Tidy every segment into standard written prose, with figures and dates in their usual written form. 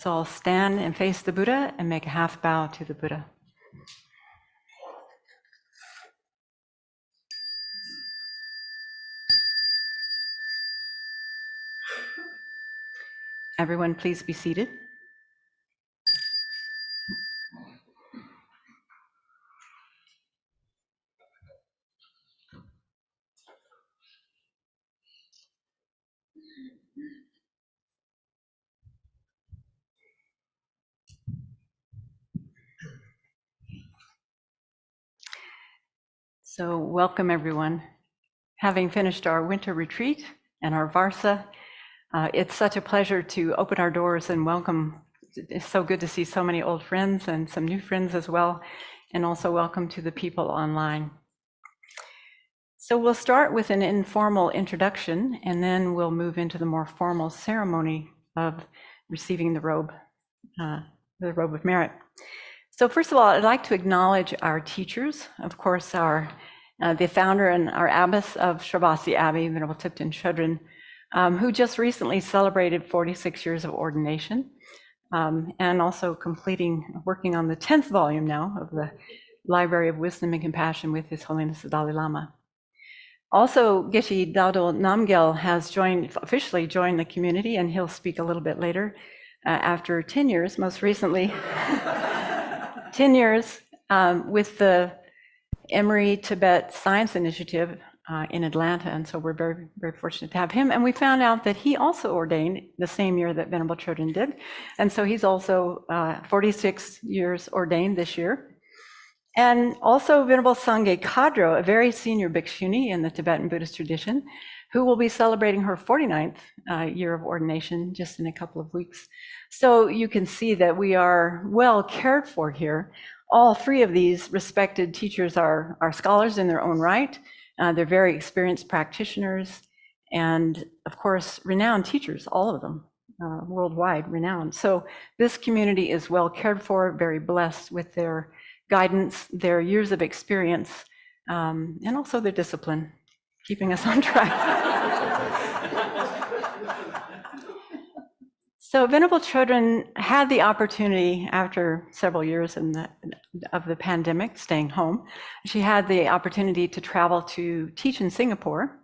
So I'll stand and face the Buddha and make a half bow to the Buddha. Everyone, please be seated. So welcome everyone. Having finished our winter retreat and our Varsa, it's such a pleasure to open our doors and welcome. It's so good to see so many old friends and some new friends as well, and also welcome to the people online. So we'll start with an informal introduction, and then we'll move into the more formal ceremony of receiving the Robe of Merit. So first of all, I'd like to acknowledge our teachers, of course, the founder and our abbess of Sravasti Abbey, Venerable Thupten Chodron, who just recently celebrated 46 years of ordination, and also working on the 10th volume now of the Library of Wisdom and Compassion with His Holiness the Dalai Lama. Also, Geshe Dado Namgyal has officially joined the community, and he'll speak a little bit later, after 10 years, most recently, 10 years with the Emory Tibet Science Initiative in Atlanta, and so we're very, very fortunate to have him. And we found out that he also ordained the same year that Venerable Chodron did, and so he's also 46 years ordained this year. And also Venerable Sangye Kadro, a very senior bhikshuni in the Tibetan Buddhist tradition, who will be celebrating her 49th year of ordination just in a couple of weeks. So you can see that we are well cared for here. All three of these respected teachers are scholars in their own right. They're very experienced practitioners and, of course, renowned teachers, all of them, worldwide renowned. So this community is well cared for, very blessed with their guidance, their years of experience, and also their discipline, keeping us on track. So Venerable Chodron had the opportunity, after several years of the pandemic, staying home, she had the opportunity to travel to teach in Singapore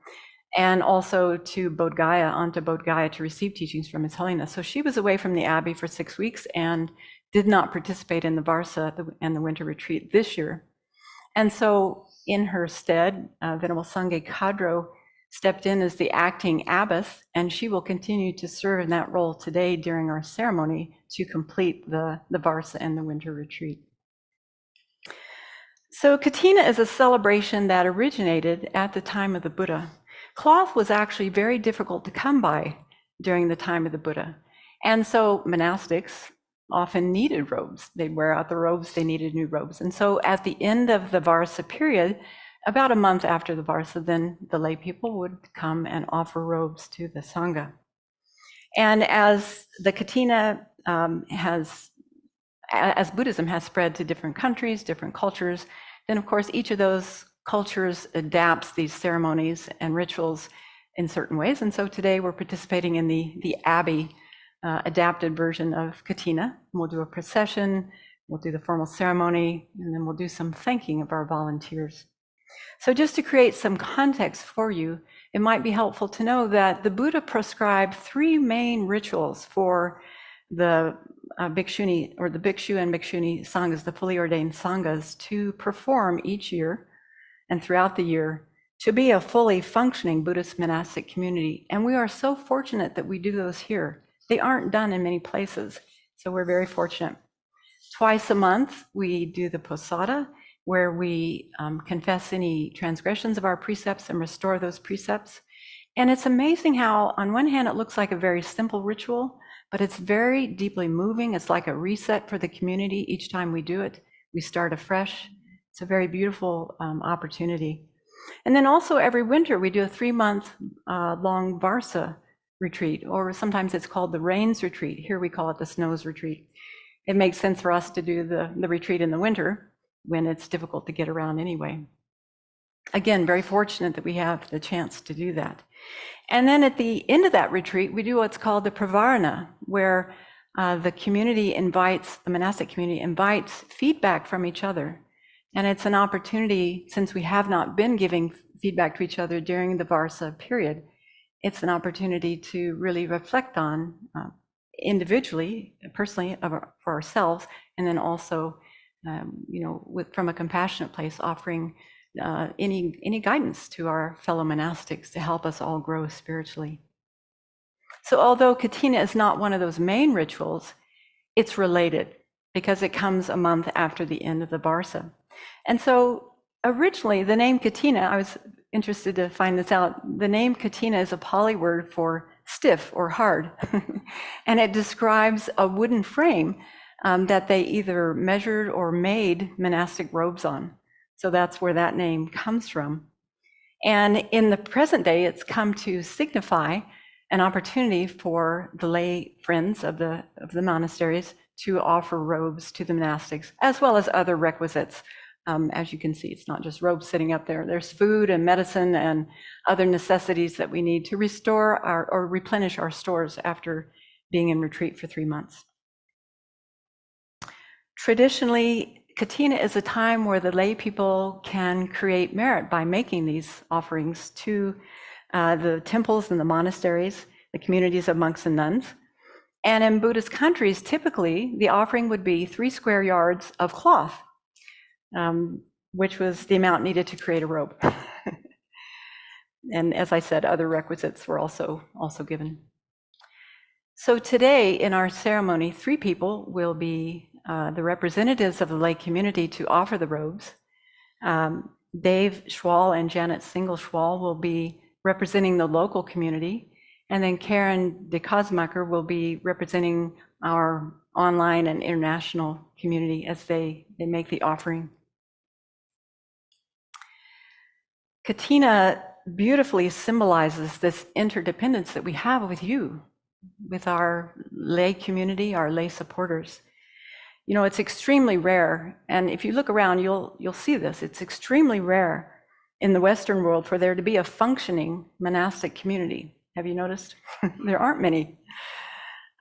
and also to Bodh Gaya to receive teachings from His Holiness. So she was away from the Abbey for 6 weeks and did not participate in the Varsa and the winter retreat this year. And so in her stead, Venerable Sangye Kadro stepped in as the acting abbess, and she will continue to serve in that role today during our ceremony to complete the Varsa and the winter retreat. So Katina is a celebration that originated at the time of the Buddha. Cloth was actually very difficult to come by during the time of the Buddha. And so monastics often needed robes. They'd wear out the robes, they needed new robes. And so at the end of the Varsa period, about a month after the Varsa, then the lay people would come and offer robes to the Sangha. And as the Katina as Buddhism has spread to different countries, different cultures, then of course each of those cultures adapts these ceremonies and rituals in certain ways. And so today we're participating in the Abbey adapted version of Katina. We'll do a procession, we'll do the formal ceremony, and then we'll do some thanking of our volunteers. So just to create some context for you, it might be helpful to know that the Buddha prescribed 3 main rituals for the bhikshuni, or the bhikshu and bhikshuni sanghas, the fully ordained sanghas, to perform each year and throughout the year to be a fully functioning Buddhist monastic community. And we are so fortunate that we do those here. They aren't done in many places, so we're very fortunate. Twice a month, we do the posada, where we confess any transgressions of our precepts and restore those precepts. And it's amazing how, on one hand, it looks like a very simple ritual, but it's very deeply moving. It's like a reset for the community. Each time we do it, we start afresh. It's a very beautiful opportunity. And then also every winter, we do a 3-month long Varsa retreat, or sometimes it's called the Rains Retreat. Here we call it the Snows Retreat. It makes sense for us to do the retreat in the winter when it's difficult to get around anyway. Again, very fortunate that we have the chance to do that. And then at the end of that retreat, we do what's called the Pravarana, where the monastic community invites feedback from each other. And it's an opportunity, since we have not been giving feedback to each other during the Varsa period, it's an opportunity to really reflect on individually, personally, for ourselves, and then also, from a compassionate place, offering any guidance to our fellow monastics to help us all grow spiritually. So although Katina is not one of those main rituals, it's related because it comes a month after the end of the Varsa. And so originally the name Katina, I was interested to find this out, the name Katina is a Pali word for stiff or hard. And it describes a wooden frame that they either measured or made monastic robes on. So that's where that name comes from. And in the present day, it's come to signify an opportunity for the lay friends of the monasteries to offer robes to the monastics, as well as other requisites. As you can see, it's not just robes sitting up there. There's food and medicine and other necessities that we need to restore or replenish our stores after being in retreat for 3 months. Traditionally, Katina is a time where the lay people can create merit by making these offerings to the temples and the monasteries, the communities of monks and nuns. And in Buddhist countries, typically the offering would be 3 square yards of cloth, which was the amount needed to create a robe. And as I said, other requisites were also given. So today in our ceremony, 3 people will be the representatives of the lay community to offer the robes. Dave Schwal and Janet Single Schwal will be representing the local community, and then Karen de Kosmacher will be representing our online and international community as they make the offering. Katina beautifully symbolizes this interdependence that we have with you, with our lay community, our lay supporters. You know, it's extremely rare, and if you look around, you'll see this. It's extremely rare in the Western world for there to be a functioning monastic community. Have you noticed? There aren't many.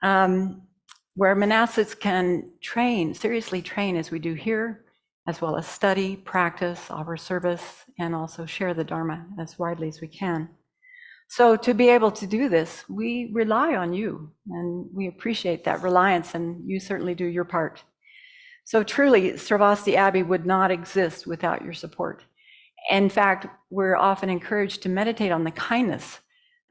Where monastics can seriously train as we do here, as well as study, practice, offer service, and also share the Dharma as widely as we can. So to be able to do this, we rely on you, and we appreciate that reliance, and you certainly do your part. So truly, Sravasti Abbey would not exist without your support. In fact, we're often encouraged to meditate on the kindness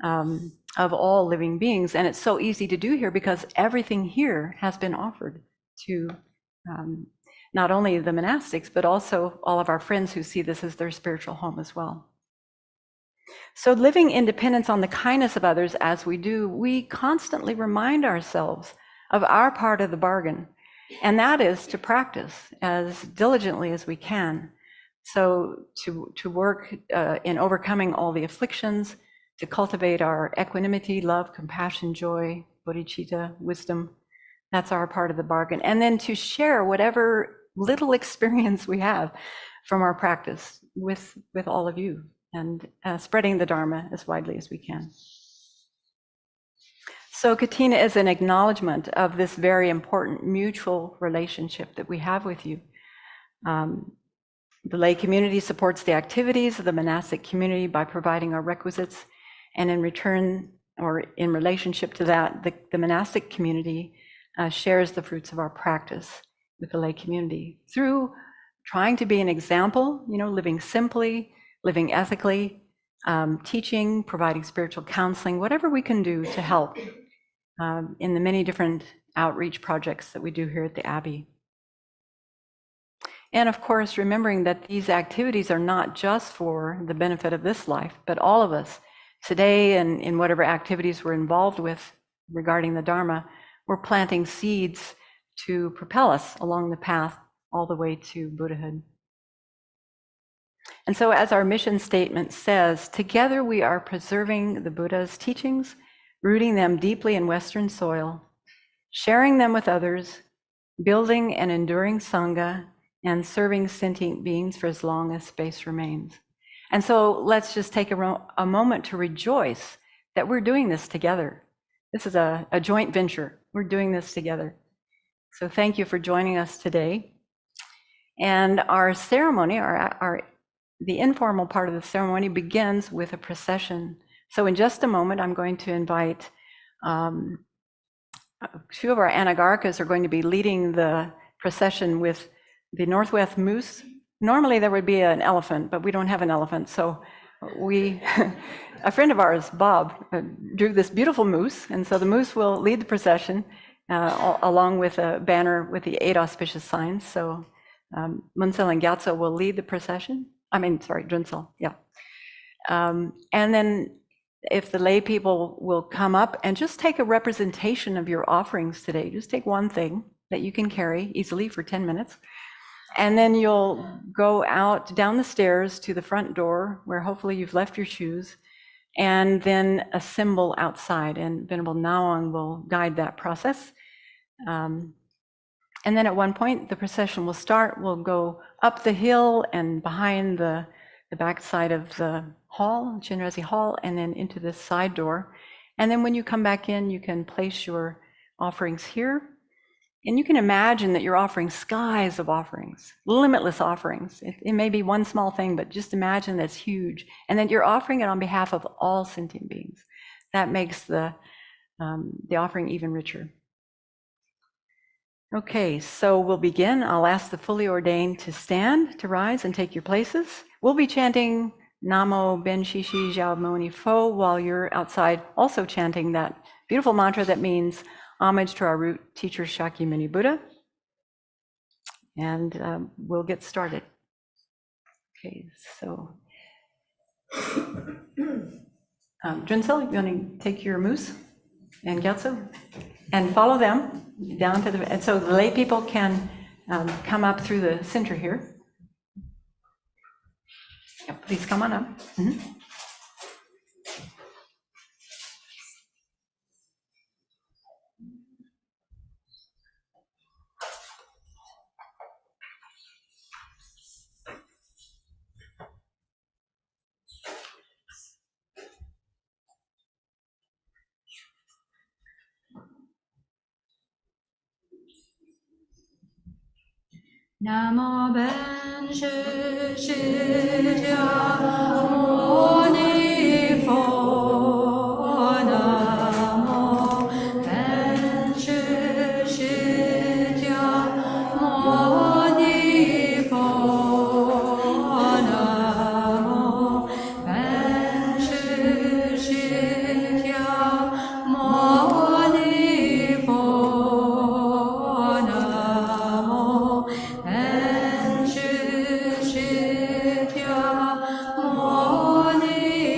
of all living beings, and it's so easy to do here because everything here has been offered to not only the monastics, but also all of our friends who see this as their spiritual home as well. So living independence on the kindness of others as we do, we constantly remind ourselves of our part of the bargain, and that is to practice as diligently as we can. So to work in overcoming all the afflictions, to cultivate our equanimity, love, compassion, joy, bodhicitta, wisdom. That's our part of the bargain. And then to share whatever little experience we have from our practice with all of you, and spreading the Dharma as widely as we can. So Katina is an acknowledgement of this very important mutual relationship that we have with you. The lay community supports the activities of the monastic community by providing our requisites, and in return, or in relationship to that, the monastic community shares the fruits of our practice with the lay community through trying to be an example, living simply, living ethically, teaching, providing spiritual counseling, whatever we can do to help in the many different outreach projects that we do here at the Abbey. And of course, remembering that these activities are not just for the benefit of this life, but all of us. Today, and in whatever activities we're involved with regarding the Dharma, we're planting seeds to propel us along the path all the way to Buddhahood. And so as our mission statement says, together we are preserving the Buddha's teachings, rooting them deeply in Western soil, sharing them with others, building an enduring Sangha, and serving sentient beings for as long as space remains. And so let's just take a moment to rejoice that we're doing this together. This is a joint venture. We're doing this together. So thank you for joining us today. And our ceremony, the informal part of the ceremony begins with a procession. So in just a moment, I'm going to invite two of our anagarkas are going to be leading the procession with the Northwest Moose. Normally there would be an elephant, but we don't have an elephant. So a friend of ours, Bob, drew this beautiful moose. And so the moose will lead the procession along with a banner with the 8 auspicious signs. So Munsel and Gyatso will lead the procession. Junsel, yeah. And then if the lay people will come up and just take a representation of your offerings today, just take one thing that you can carry easily for 10 minutes. And then you'll go out down the stairs to the front door where hopefully you've left your shoes, and then a symbol outside, and Venerable Nawang will guide that process. And then at one point, the procession will start. We'll go up the hill and behind the back side of the hall, Chinrezi Hall, and then into this side door. And then when you come back in, you can place your offerings here. And you can imagine that you're offering skies of offerings, limitless offerings. It may be one small thing, but just imagine that's huge. And then you're offering it on behalf of all sentient beings. That makes the offering even richer. Okay, so we'll begin. I'll ask the fully ordained to stand, to rise, and take your places. We'll be chanting Namo Ben Shishi Zhao Moni Fo while you're outside also chanting that beautiful mantra that means homage to our root teacher Shakyamuni Buddha. And we'll get started. Okay, so Junsel, you want to take your moose and Gyatso and follow them down to and so the lay people can come up through the center here. Yeah, please come on up. Mm-hmm. Namo Ben Shishi Jia Moni Fo. Namo Ben Shishi Jia Moni Fo. Namo Ben Shishi Jia Moni Fo. Namo Ben Shishi Jia Moni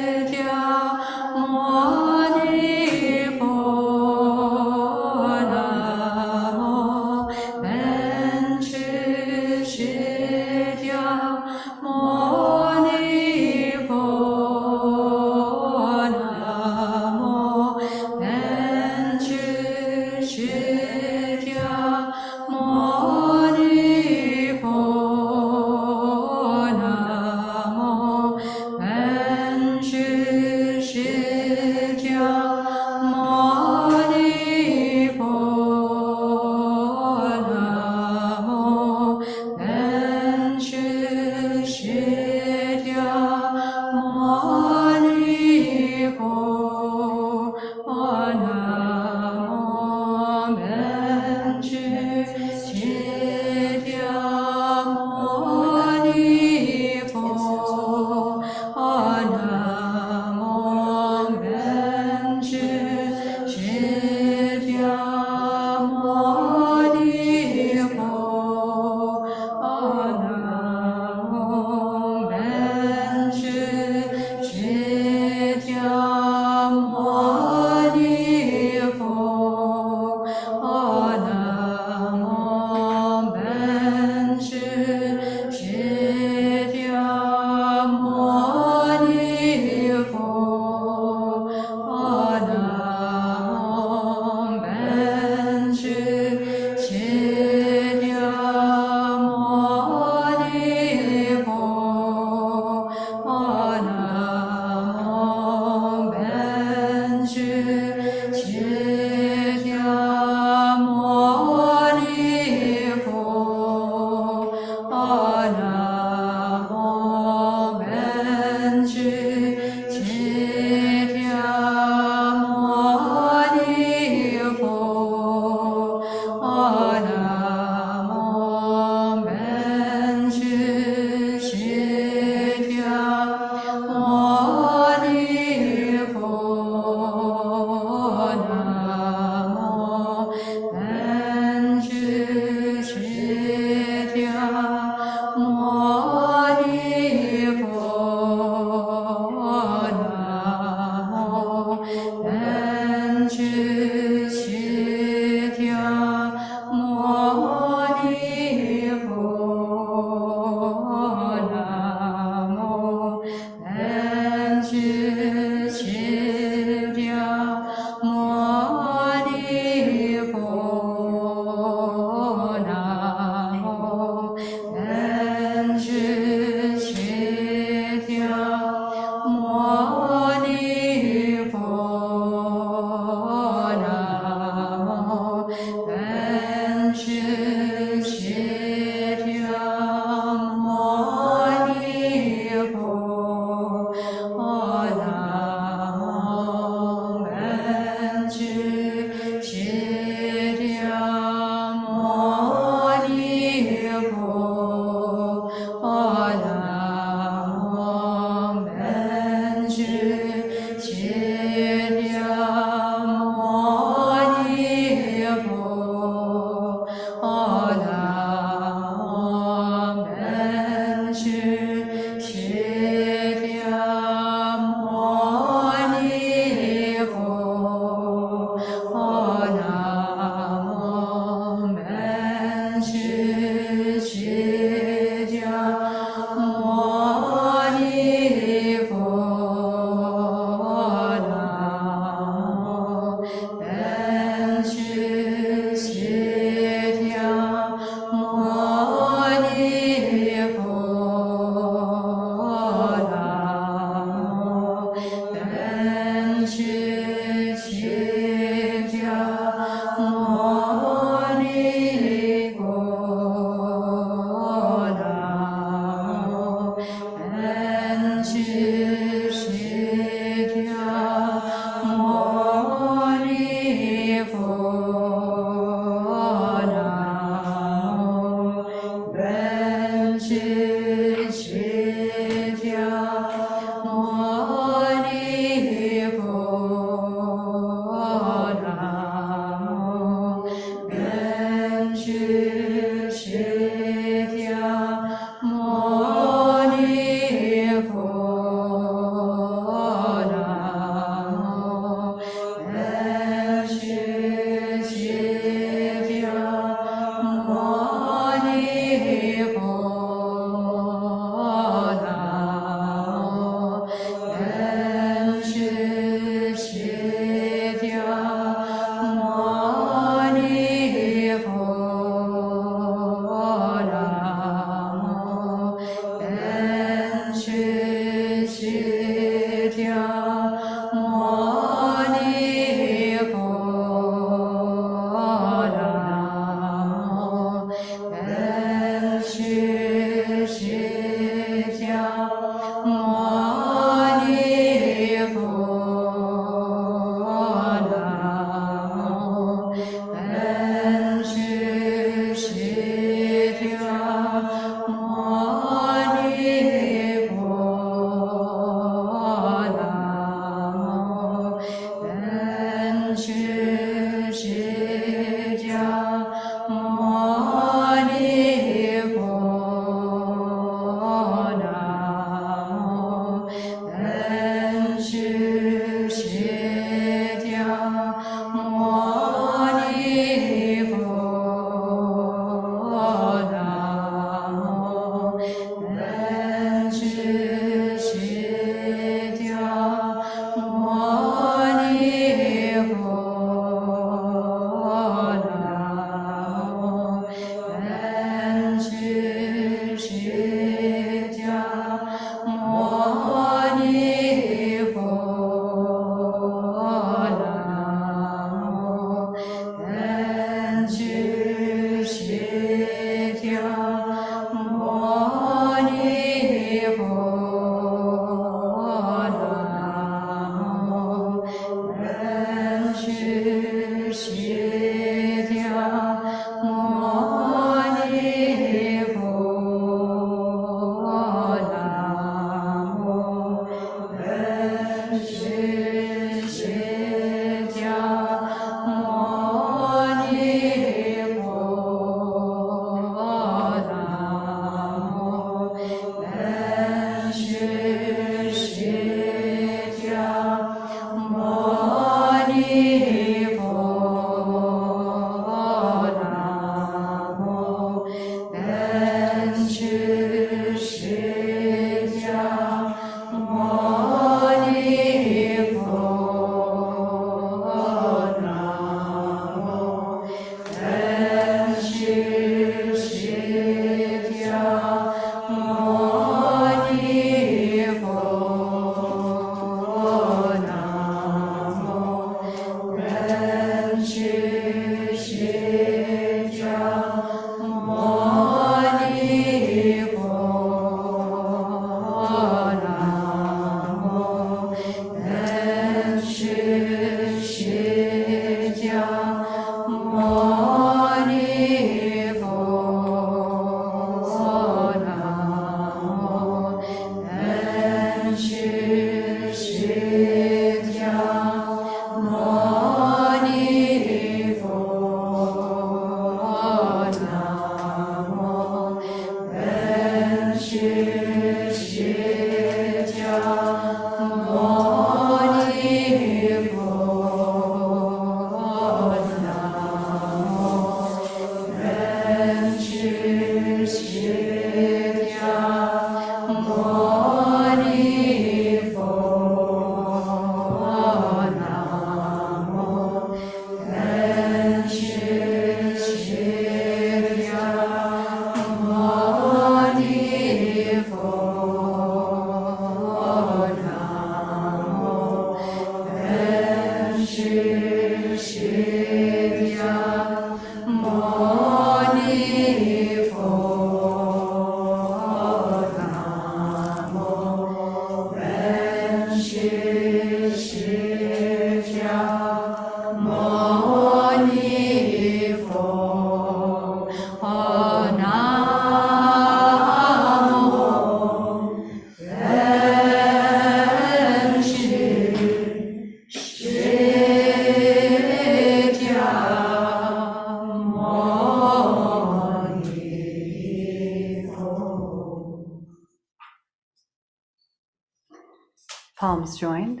Palms joined.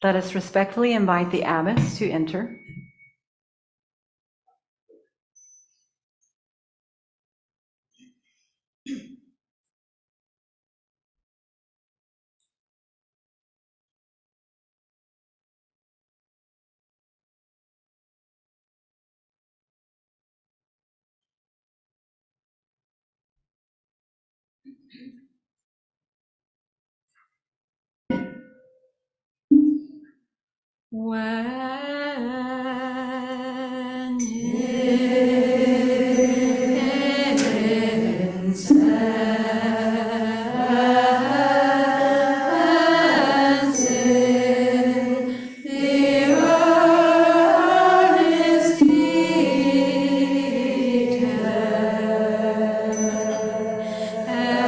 Let us respectfully invite the abbess to enter. When incense in the urn is heated, and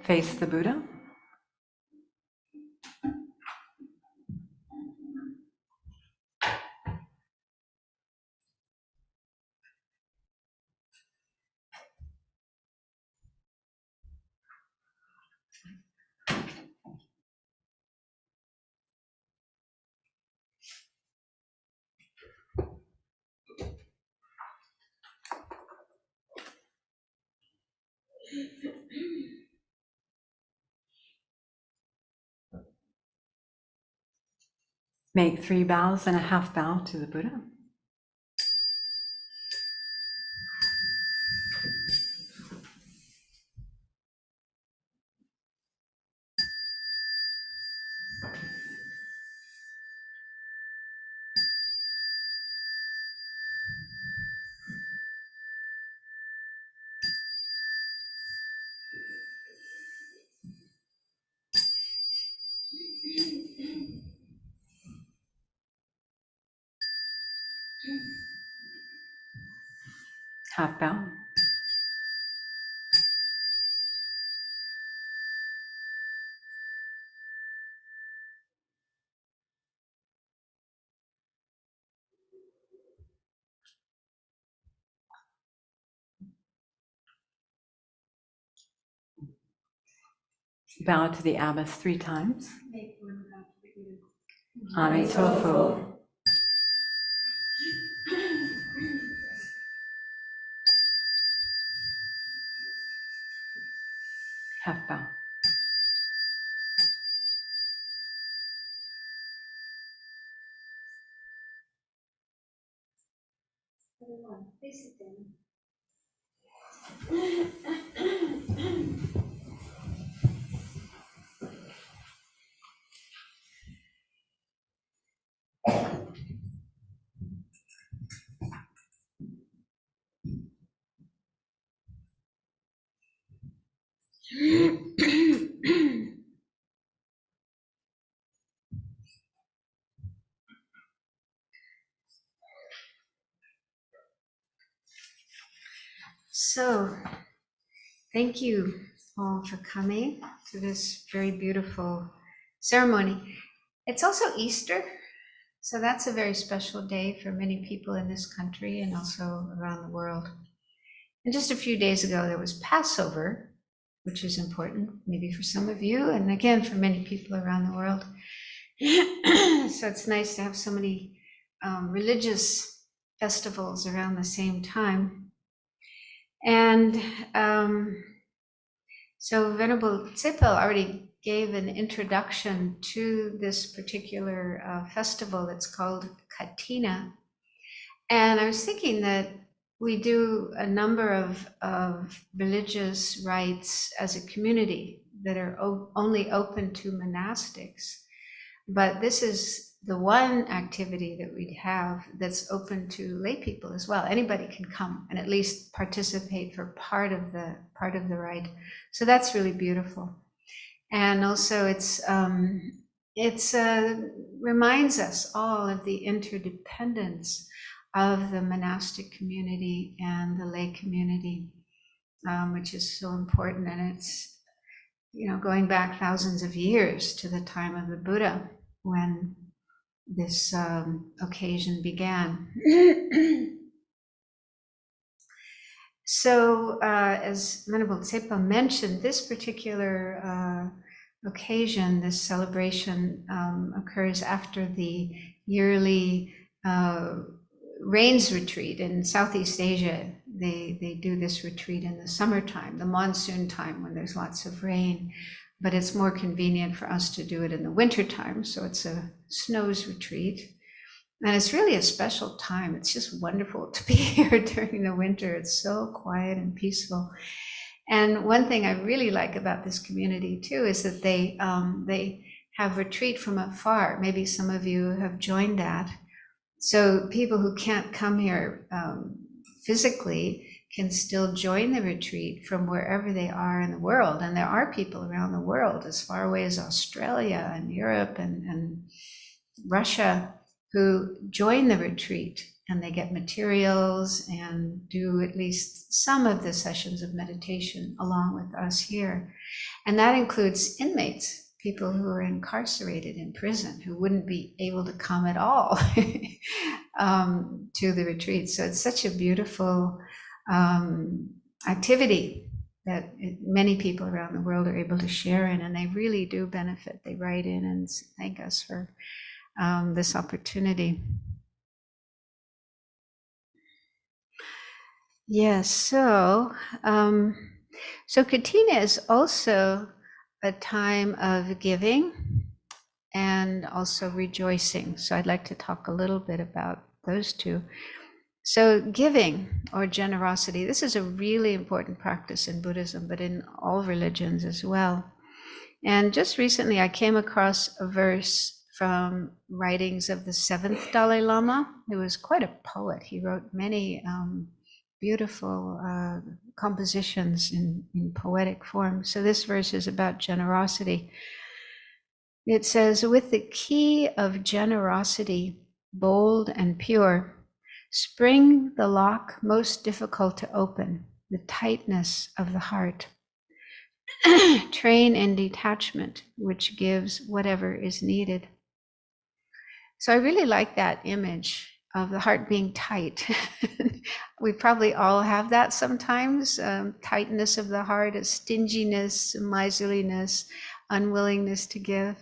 face the Buddha. Make 3 bows and a half bow to the Buddha. Half bow. Bow to the abbess 3 times. Amitofo. Half bow. Please sit down. So, thank you all for coming to this very beautiful ceremony. It's also Easter, so that's a very special day for many people in this country and also around the world. And just a few days ago, there was Passover, which is important, maybe for some of you, and again, for many people around the world. So it's nice to have so many religious festivals around the same time. And so Venerable Tsepel already gave an introduction to this particular festival that's called Katina. And I was thinking that we do a number of religious rites as a community that are only open to monastics. But this is the one activity that we have that's open to lay people as well. Anybody can come and at least participate for part of the rite. So that's really beautiful. And also it's reminds us all of the interdependence of the monastic community and the lay community, which is so important. And it's, going back thousands of years to the time of the Buddha when this occasion began. So, as Venerable Tsepel mentioned, this particular occasion, this celebration, occurs after the yearly rains retreat in Southeast Asia. They do this retreat in the summertime, the monsoon time, when there's lots of rain. But it's more convenient for us to do it in the wintertime, so it's a snows retreat. And it's really a special time. It's just wonderful to be here during the winter. It's so quiet and peaceful. And one thing I really like about this community too is that they have retreat from afar. Maybe some of you have joined that. So people who can't come here physically can still join the retreat from wherever they are in the world. And there are people around the world, as far away as Australia and Europe and Russia, who join the retreat, and they get materials and do at least some of the sessions of meditation along with us here. And that includes inmates, people who are incarcerated in prison, who wouldn't be able to come at all to the retreat. So it's such a beautiful activity that many people around the world are able to share in, and they really do benefit. They write in and thank us for this opportunity. Yes, so Katina is also a time of giving and also rejoicing. So I'd like to talk a little bit about those two. So giving or generosity, this is a really important practice in Buddhism, but in all religions as well. And just recently I came across a verse from writings of the 7th Dalai Lama, who was quite a poet. He wrote many beautiful compositions in poetic form. So this verse is about generosity. It says, with the key of generosity, bold and pure, spring the lock most difficult to open, the tightness of the heart. Train in detachment, which gives whatever is needed. So I really like that image of the heart being tight. We probably all have that sometimes, tightness of the heart, a stinginess, miserliness, unwillingness to give.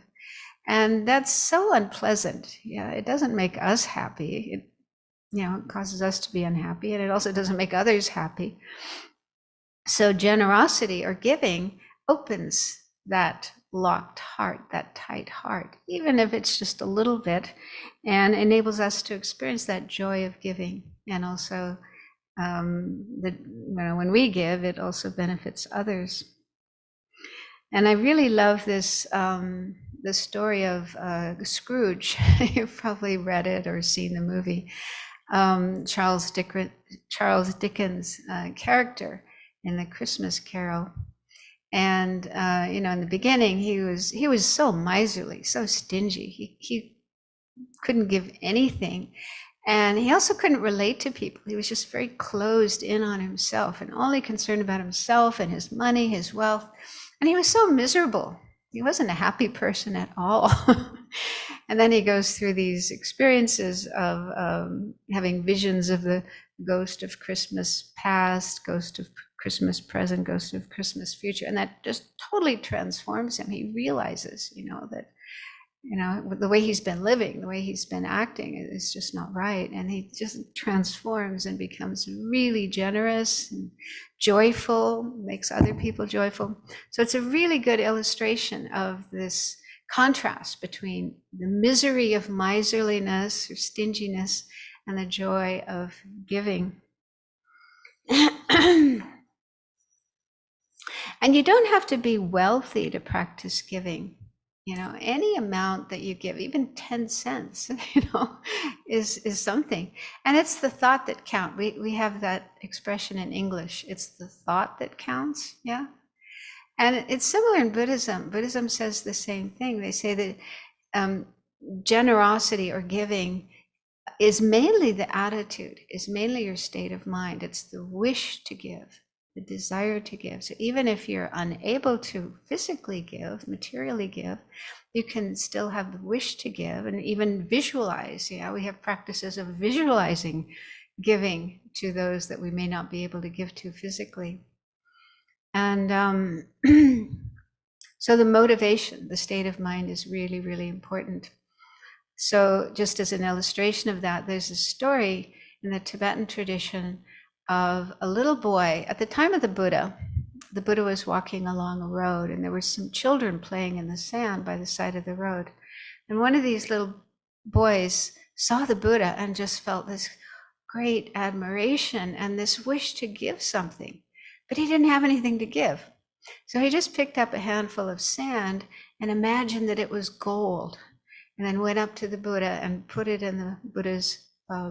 And that's so unpleasant. Yeah, it doesn't make us happy. It causes us to be unhappy, and it also doesn't make others happy. So generosity or giving opens that locked heart, that tight heart, even if it's just a little bit, and enables us to experience that joy of giving. And also, when we give, it also benefits others. And I really love this the story of Scrooge. You've probably read it or seen the movie. Charles Dickens' character in the Christmas Carol. And in the beginning, he was so miserly, so stingy. He couldn't give anything, and he also couldn't relate to people. He was just very closed in on himself and only concerned about himself and his money, his wealth. And he was so miserable. He wasn't a happy person at all. And then he goes through these experiences of having visions of the ghost of Christmas past, ghost of Christmas present, ghost of Christmas future. And that just totally transforms him. He realizes, that, the way he's been living, the way he's been acting is just not right. And he just transforms and becomes really generous and joyful, makes other people joyful. So it's a really good illustration of this contrast between the misery of miserliness or stinginess and the joy of giving. And you don't have to be wealthy to practice giving. Any amount that you give, even 10 cents, is something. And it's the thought that counts. We have that expression in English. It's the thought that counts. Yeah. And it's similar in Buddhism. Buddhism says the same thing. They say that generosity or giving is mainly the attitude, is mainly your state of mind. It's the wish to give, the desire to give. So even if you're unable to physically give, materially give, you can still have the wish to give and even visualize. We have practices of visualizing giving to those that we may not be able to give to physically. And so the motivation, the state of mind is really, really important. So just as an illustration of that, there's a story in the Tibetan tradition of a little boy. At the time of the Buddha was walking along a road, and there were some children playing in the sand by the side of the road. And one of these little boys saw the Buddha and just felt this great admiration and this wish to give something, but he didn't have anything to give. So he just picked up a handful of sand and imagined that it was gold, and then went up to the Buddha and put it in the Buddha's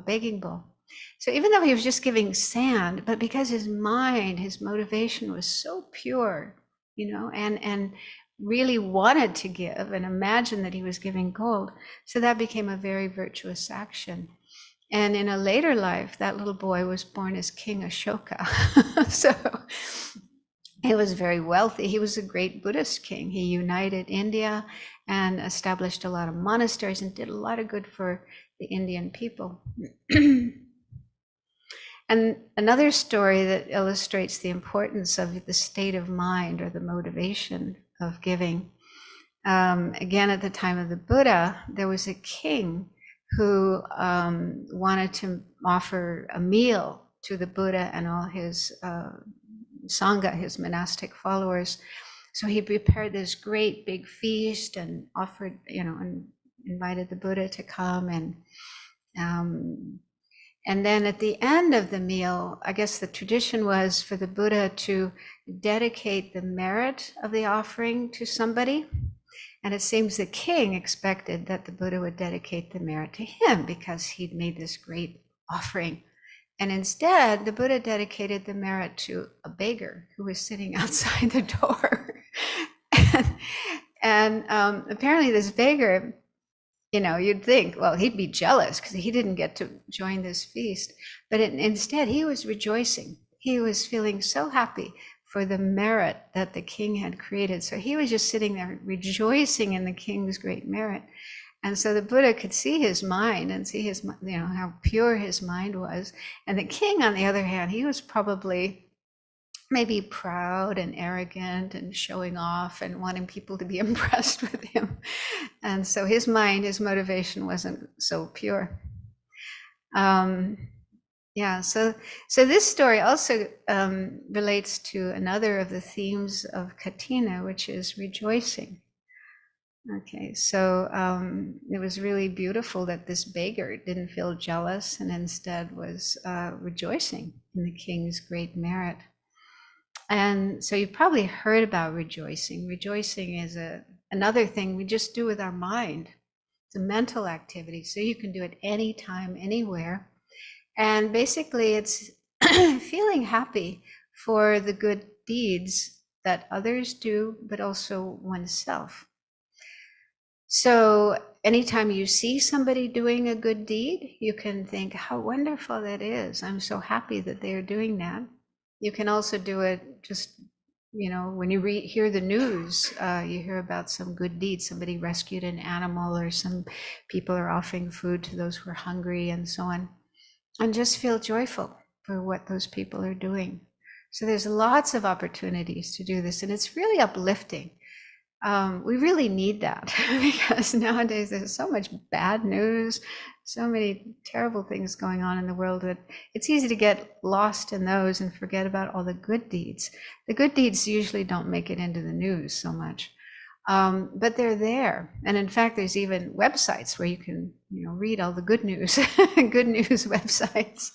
begging bowl. So even though he was just giving sand, but because his mind, his motivation was so pure, and really wanted to give and imagined that he was giving gold, so that became a very virtuous action. And in a later life, that little boy was born as King Ashoka. So He was very wealthy. He was a great Buddhist king. He united India and established a lot of monasteries and did a lot of good for the Indian people. And another story that illustrates the importance of the state of mind or the motivation of giving. Again, at the time of the Buddha, there was a king who wanted to offer a meal to the Buddha and all his Sangha, his monastic followers. So he prepared this great big feast and offered, and invited the Buddha to come. And then at the end of the meal, I guess the tradition was for the Buddha to dedicate the merit of the offering to somebody. And it seems the king expected that the Buddha would dedicate the merit to him because he'd made this great offering. And instead, the Buddha dedicated the merit to a beggar who was sitting outside the door. and apparently this beggar, you'd think, well, he'd be jealous because he didn't get to join this feast. But instead, he was rejoicing. He was feeling so happy for the merit that the king had created. So he was just sitting there rejoicing in the king's great merit. And so the Buddha could see his mind and see his, how pure his mind was. And the king, on the other hand, he was probably maybe proud and arrogant and showing off and wanting people to be impressed with him. And so his mind, his motivation wasn't so pure. So this story also relates to another of the themes of Katina, which is rejoicing. Okay, so it was really beautiful that this beggar didn't feel jealous and instead was rejoicing in the king's great merit. And so you've probably heard about rejoicing. Rejoicing is another thing we just do with our mind. It's a mental activity, so you can do it anytime, anywhere. And basically it's feeling happy for the good deeds that others do, but also oneself. So anytime you see somebody doing a good deed, you can think how wonderful that is. I'm so happy that they are doing that. You can also do it just, when you hear the news, you hear about some good deed. Somebody rescued an animal, or some people are offering food to those who are hungry and so on. And just feel joyful for what those people are doing. So there's lots of opportunities to do this, and it's really uplifting. We really need that because nowadays there's so much bad news, so many terrible things going on in the world that it's easy to get lost in those and forget about all the good deeds. The good deeds usually don't make it into the news so much, but they're there. And in fact, there's even websites where you can, read all the good news, good news websites.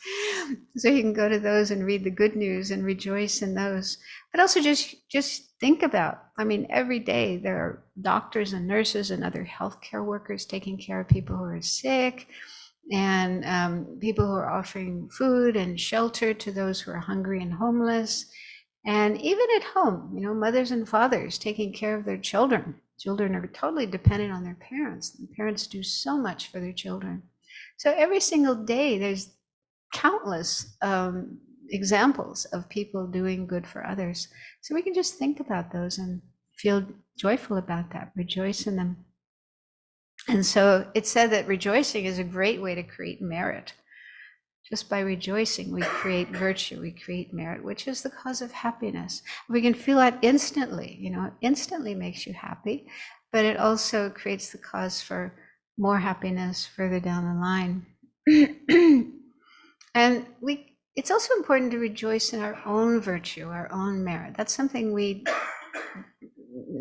So you can go to those and read the good news and rejoice in those. But also just think about, every day there are doctors and nurses and other healthcare workers taking care of people who are sick, and people who are offering food and shelter to those who are hungry and homeless. And even at home, mothers and fathers taking care of their children. Children are totally dependent on their parents. The parents do so much for their children. So every single day, there's countless examples of people doing good for others. So we can just think about those and feel joyful about that, rejoice in them. And so it's said that rejoicing is a great way to create merit. Just by rejoicing, we create virtue, we create merit, which is the cause of happiness. We can feel that instantly, it instantly makes you happy, but it also creates the cause for more happiness further down the line. And it's also important to rejoice in our own virtue, our own merit. That's something we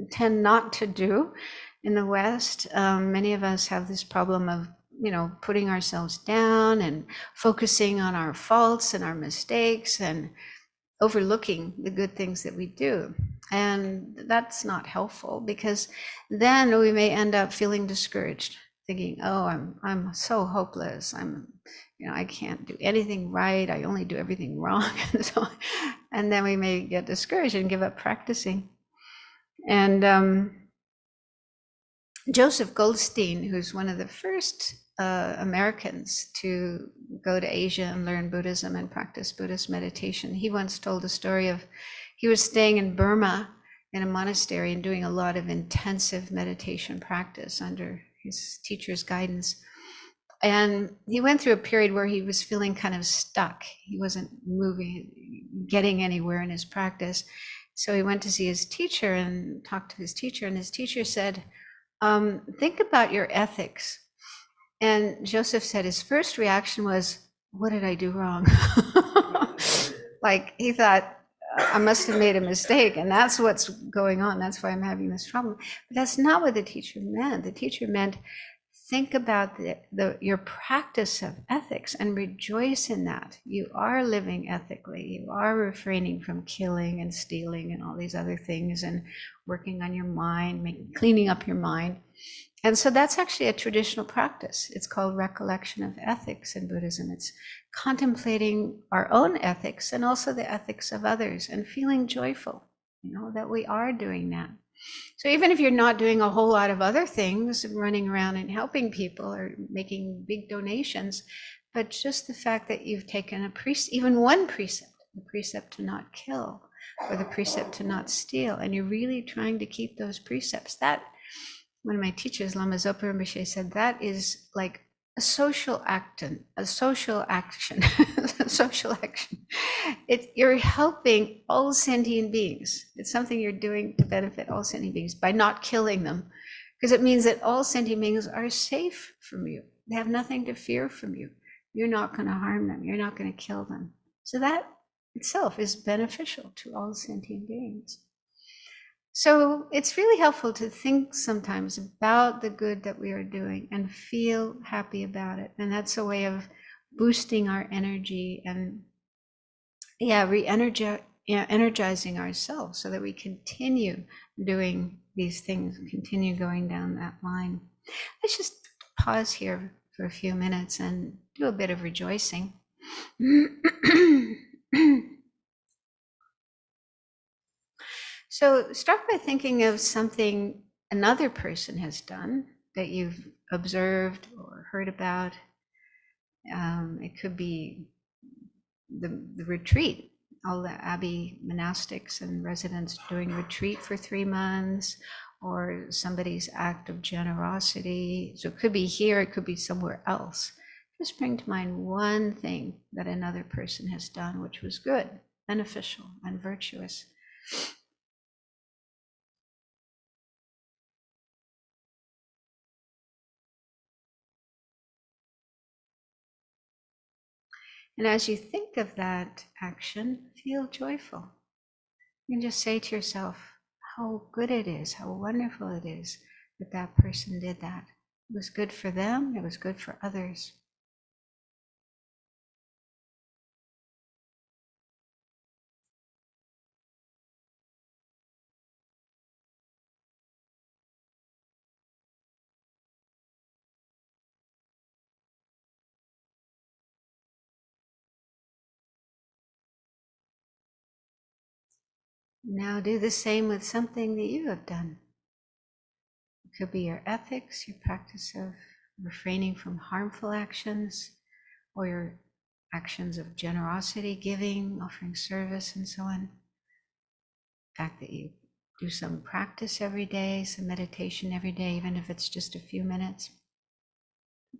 tend not to do in the West. Many of us have this problem of putting ourselves down and focusing on our faults and our mistakes and overlooking the good things that we do. And that's not helpful, because then we may end up feeling discouraged, thinking, oh, I'm so hopeless. I can't do anything right. I only do everything wrong. And then we may get discouraged and give up practicing. And Joseph Goldstein, who's one of the first Americans to go to Asia and learn Buddhism and practice Buddhist meditation, he once told a story of, he was staying in Burma in a monastery and doing a lot of intensive meditation practice under his teacher's guidance. And he went through a period where he was feeling kind of stuck. He wasn't moving, getting anywhere in his practice. So he went to see his teacher and talked to his teacher, and his teacher said, think about your ethics. And Joseph said his first reaction was, what did I do wrong? Like he thought, I must have made a mistake, and that's what's going on. That's why I'm having this problem. But that's not what the teacher meant. The teacher meant, think about your practice of ethics and rejoice in that. You are living ethically. You are refraining from killing and stealing and all these other things, and working on your mind, cleaning up your mind. And so that's actually a traditional practice. It's called recollection of ethics in Buddhism. It's contemplating our own ethics and also the ethics of others, and feeling joyful, that we are doing that. So even if you're not doing a whole lot of other things, running around and helping people or making big donations, but just the fact that you've taken even one precept, the precept to not kill, or the precept to not steal, and you're really trying to keep those precepts, that one of my teachers, Lama Zopa Rinpoche, said that is like a social action. You're helping all sentient beings. It's something you're doing to benefit all sentient beings by not killing them, because it means that all sentient beings are safe from you. They have nothing to fear from you. You're not going to harm them. You're not going to kill them. So that itself is beneficial to all sentient beings. So it's really helpful to think sometimes about the good that we are doing and feel happy about it. And that's a way of boosting our energy and energizing ourselves so that we continue doing these things, continue going down that line. Let's just pause here for a few minutes and do a bit of rejoicing. So start by thinking of something another person has done that you've observed or heard about. It could be the retreat, all the Abbey monastics and residents doing retreat for 3 months, or somebody's act of generosity. So it could be here, it could be somewhere else. Just bring to mind one thing that another person has done which was good, beneficial, and virtuous. And as you think of that action, feel joyful. You can just say to yourself how good it is, how wonderful it is that that person did that. It was good for them, it was good for others. Now do the same with something that you have done. It could be your ethics, your practice of refraining from harmful actions, or your actions of generosity, giving, offering service, and so on. The fact that you do some practice every day, some meditation every day, even if it's just a few minutes.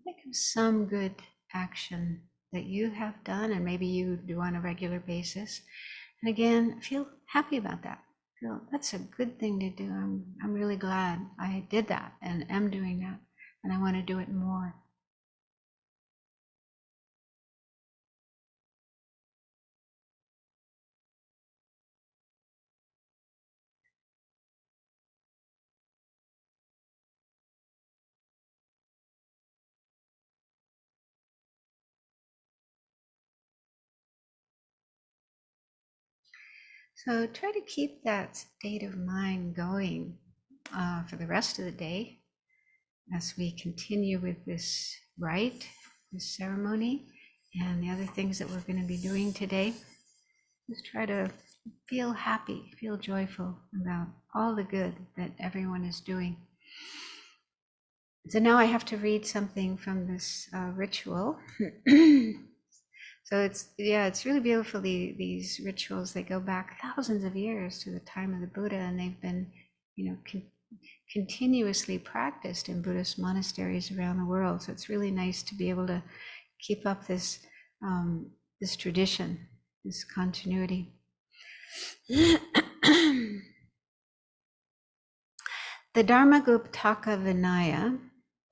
Think of some good action that you have done and maybe you do on a regular basis. And again, feel happy about that. Feel that's a good thing to do. I'm really glad I did that and am doing that, and I want to do it more. So try to keep that state of mind going for the rest of the day as we continue with this rite, this ceremony, and the other things that we're going to be doing today. Just try to feel happy, feel joyful about all the good that everyone is doing. So now I have to read something from this ritual. So it's really beautiful. These rituals, they go back thousands of years to the time of the Buddha, and they've been, continuously practiced in Buddhist monasteries around the world. So it's really nice to be able to keep up this this tradition, this continuity. The Dharmaguptaka Vinaya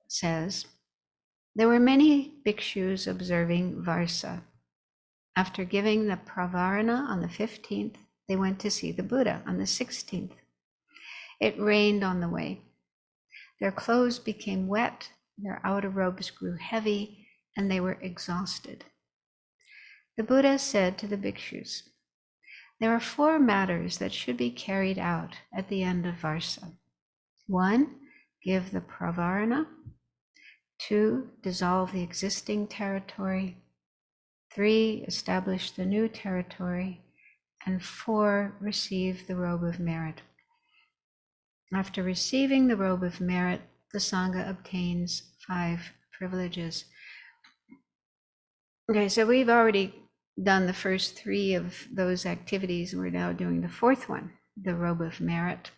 says, there were many bhikshus observing Varsa. After giving the pravarana on the 15th, they went to see the Buddha on the 16th. It rained on the way. Their clothes became wet, their outer robes grew heavy, and they were exhausted. The Buddha said to the bhikshus, there are 4 matters that should be carried out at the end of Varsa. 1, give the pravarana. 2, dissolve the existing territory. 3, establish the new territory. And 4, receive the Robe of Merit. After receiving the Robe of Merit, the Sangha obtains 5 privileges. Okay, so we've already done the first 3 of those activities. We're now doing the 4th one, the Robe of Merit.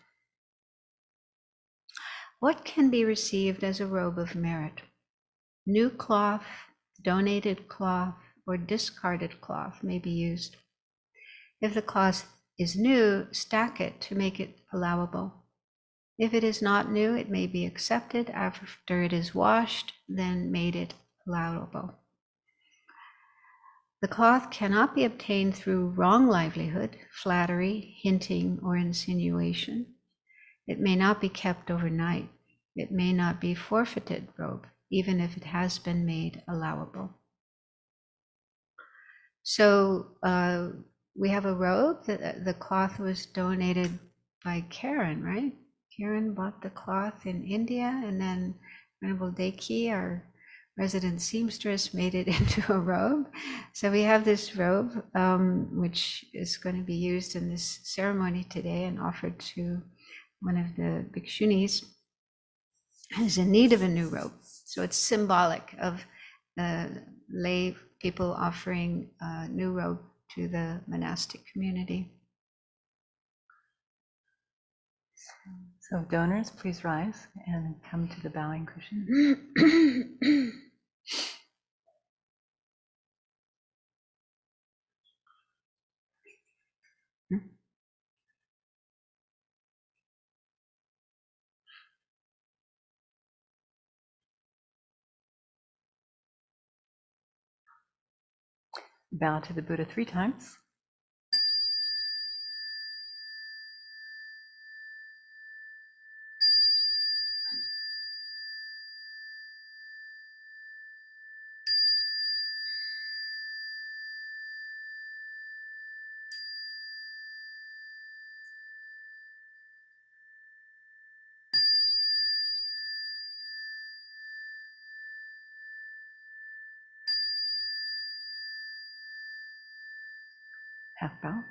What can be received as a Robe of Merit? New cloth, donated cloth, or discarded cloth may be used. If the cloth is new, stack it to make it allowable. If it is not new, it may be accepted after it is washed, then made it allowable. The cloth cannot be obtained through wrong livelihood, flattery, hinting, or insinuation. It may not be kept overnight. It may not be forfeited robe, even if it has been made allowable. So we have a robe. The cloth was donated by Karen, right? Karen bought the cloth in India, and then Venerable Deki, our resident seamstress, made it into a robe. So we have this robe, which is going to be used in this ceremony today and offered to one of the bhikshunis who's in need of a new robe. So it's symbolic of lay people offering a new robe to the monastic community. So donors, please rise and come to the bowing cushion. Bow to the Buddha 3 times. Half bow.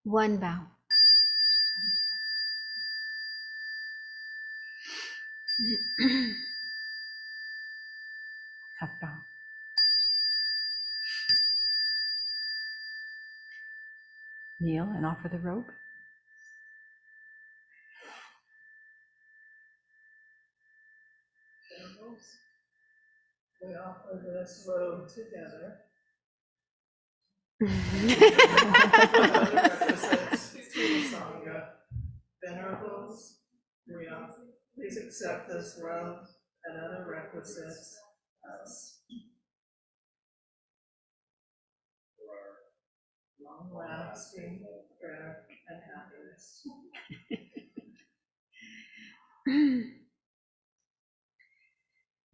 One bow. Half bow. Kneel and offer the robe. We offer this robe together. Other requisites to the Sangha. Venerables, please accept this robe and other requisites as long-lasting prayer and happiness.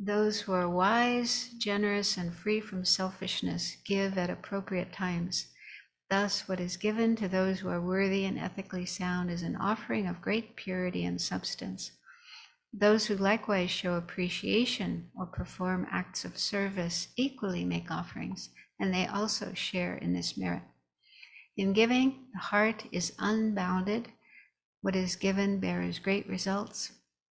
Those who are wise, generous, and free from selfishness give at appropriate times. Thus, what is given to those who are worthy and ethically sound is an offering of great purity and substance. Those who likewise show appreciation or perform acts of service equally make offerings, and they also share in this merit. In giving, the heart is unbounded. What is given bears great results,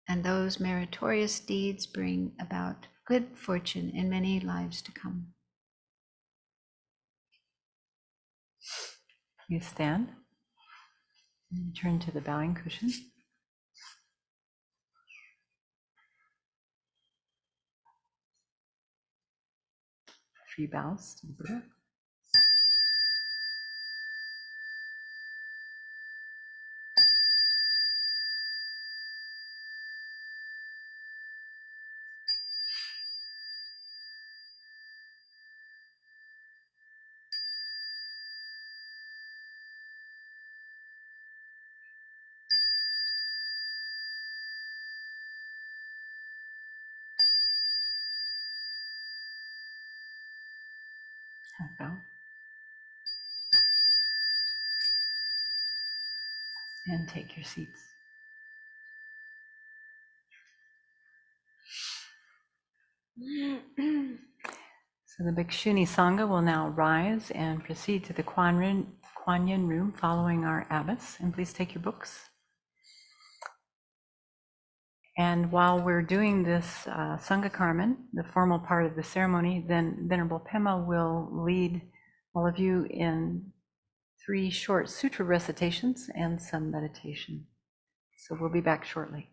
and those meritorious deeds bring about good fortune in many lives to come. You stand and turn to the bowing cushion. Three bows to the Buddha. Half bow. And take your seats. So the Bhikshuni Sangha will now rise and proceed to the Kuan Yin room following our abbess. And please take your books. And while we're doing this Sangha Karman, the formal part of the ceremony, then Venerable Pema will lead all of you in 3 short sutra recitations and some meditation. So we'll be back shortly.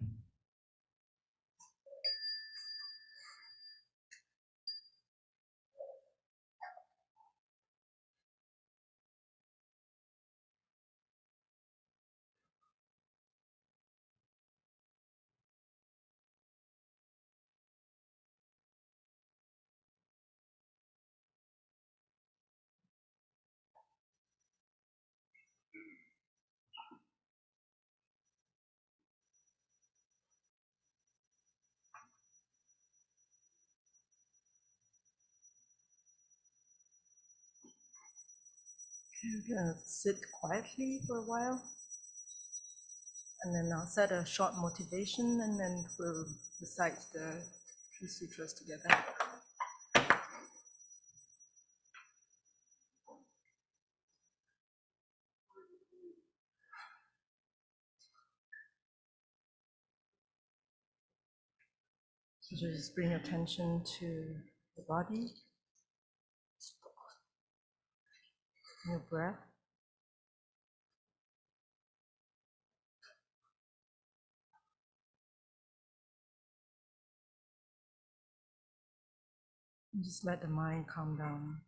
We're gonna sit quietly for a while, and then I'll set a short motivation, and then we'll recite the 3 sutras together. So just bring attention to the body, your breath. And just let the mind calm down.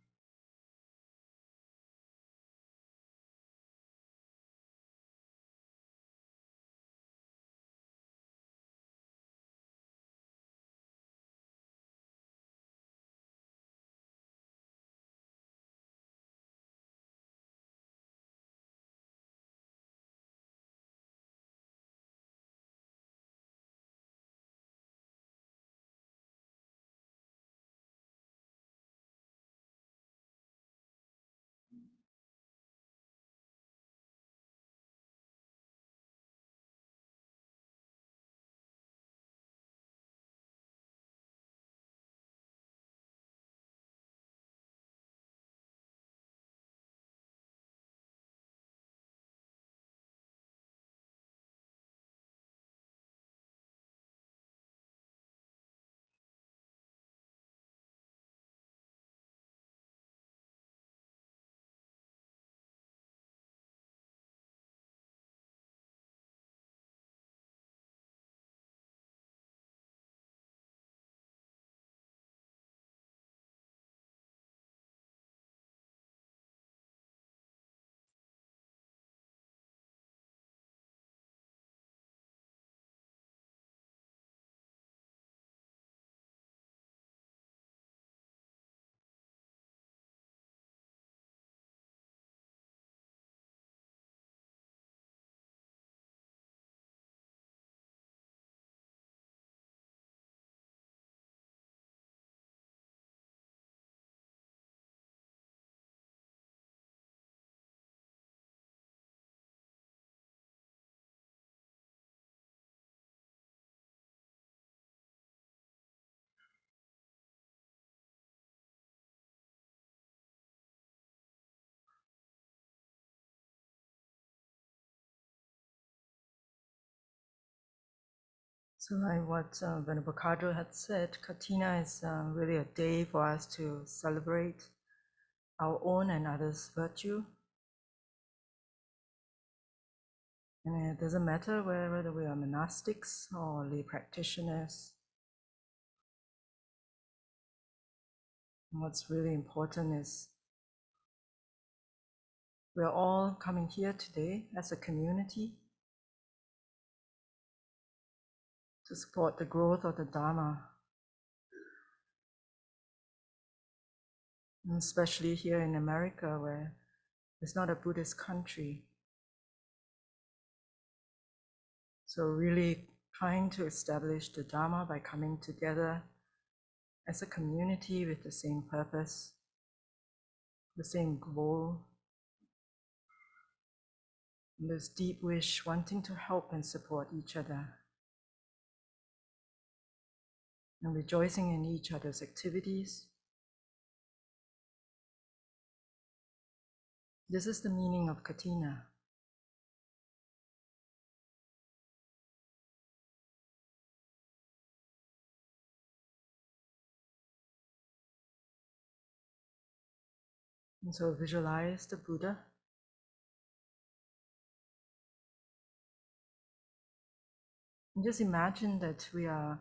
So like what Venerable Kadro had said, Katina is really a day for us to celebrate our own and others' virtue. And it doesn't matter whether we are monastics or lay practitioners. And what's really important is we're all coming here today as a community to support the growth of the Dharma. And especially here in America, where it's not a Buddhist country. So really trying to establish the Dharma by coming together as a community with the same purpose, the same goal, and this deep wish wanting to help and support each other, and rejoicing in each other's activities. This is the meaning of Katina. And so visualize the Buddha. And just imagine that we're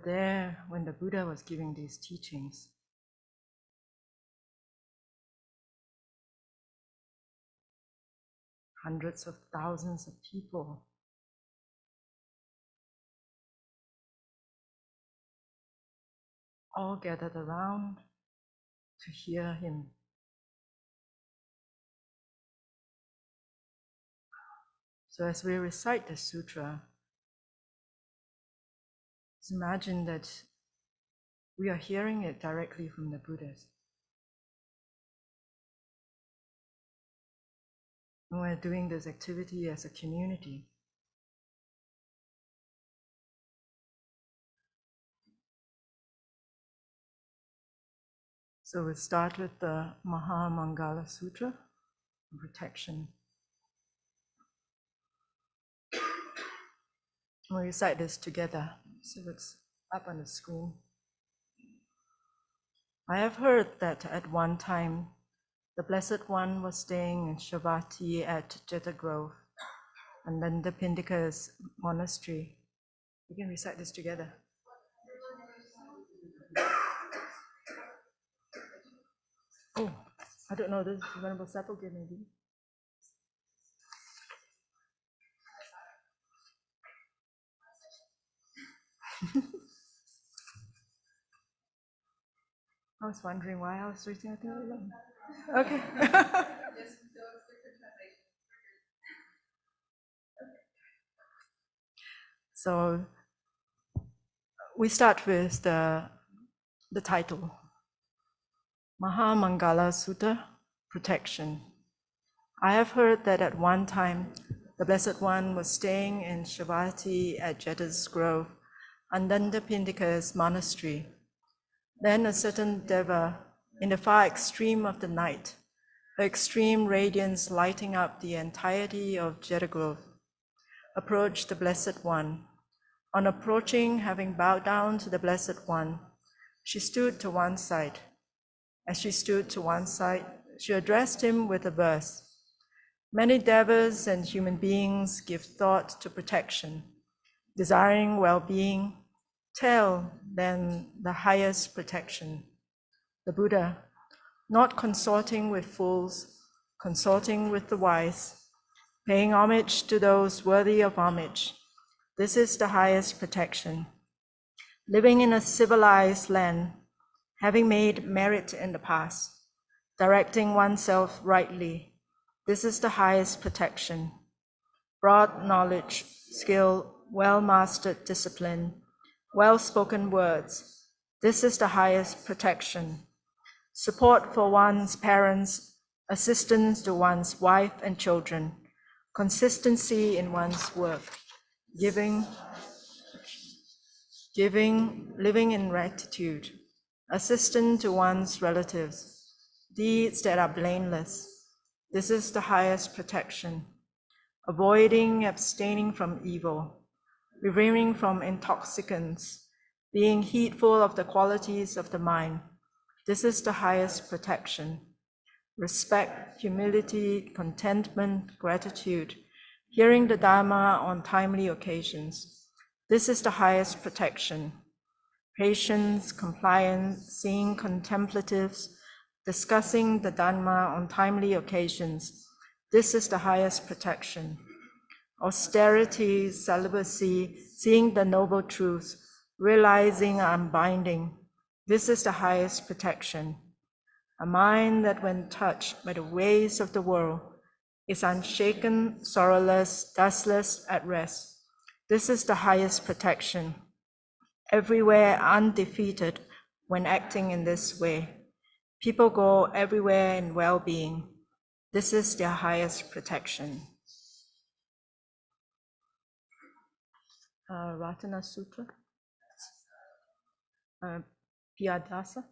there when the Buddha was giving these teachings. Hundreds of thousands of people. All gathered around to hear him. So as we recite the sutra, just imagine that we are hearing it directly from the Buddhas. And we're doing this activity as a community. So we'll start with the Maha Mangala Sutra, protection. We'll recite this together, so it's up on the screen. I have heard that at one time, the Blessed One was staying in Sravasti at Jeta Grove, and then the Pindika's monastery. We can recite this together. Oh, I don't know, this is Venerable Sapogir maybe. I was wondering why I was reading it alone. Okay. So we start with the title, Maha Mangala Sutta, Protection. I have heard that at one time, the Blessed One was staying in Sravasti at Jeta's Grove, Ananda Pindika's monastery. Then a certain Deva, in the far extreme of the night, her extreme radiance lighting up the entirety of Jeta Grove, approached the Blessed One. On approaching, having bowed down to the Blessed One, she stood to one side. As she stood to one side, she addressed him with a verse. Many devas and human beings give thought to protection, desiring well-being. Tell then the highest protection. The Buddha, not consorting with fools, consorting with the wise, paying homage to those worthy of homage. This is the highest protection. Living in a civilized land, having made merit in the past, directing oneself rightly, this is the highest protection. Broad knowledge, skill, well-mastered discipline, well-spoken words, this is the highest protection. Support for one's parents, assistance to one's wife and children, consistency in one's work, giving, living in gratitude, assistance to one's relatives, deeds that are blameless. This is the highest protection. Avoiding, abstaining from evil, refraining from intoxicants, being heedful of the qualities of the mind. This is the highest protection. Respect, humility, contentment, gratitude, hearing the Dharma on timely occasions. This is the highest protection. Patience, compliance, seeing contemplatives, discussing the Dharma on timely occasions. This is the highest protection. Austerity, celibacy, seeing the noble truths, realizing unbinding. This is the highest protection. A mind that when touched by the ways of the world is unshaken, sorrowless, dustless, at rest. This is the highest protection. Everywhere undefeated when acting in this way. People go everywhere in well-being. This is their highest protection. Ratana Sutra, Piyadasa.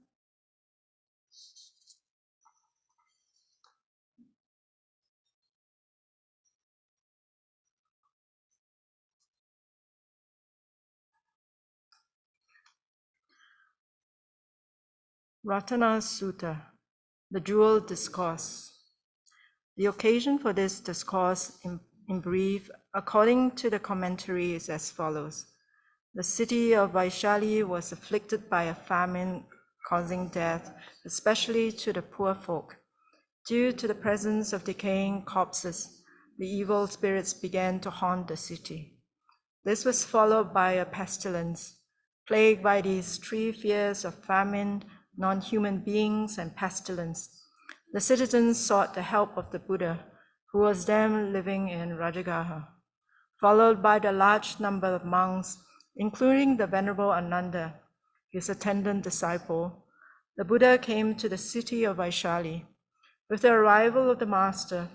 Ratana Sutta, the Jewel Discourse. The occasion for this discourse, in brief, according to the commentary, is as follows. The city of Vaishali was afflicted by a famine causing death, especially to the poor folk. Due to the presence of decaying corpses, the evil spirits began to haunt the city. This was followed by a pestilence. Plagued by these three fears of famine, non-human beings, and pestilence, the citizens sought the help of the Buddha, who was then living in Rajagaha. Followed by the large number of monks, including the Venerable Ananda, his attendant disciple, the Buddha came to the city of Vaishali. With the arrival of the Master,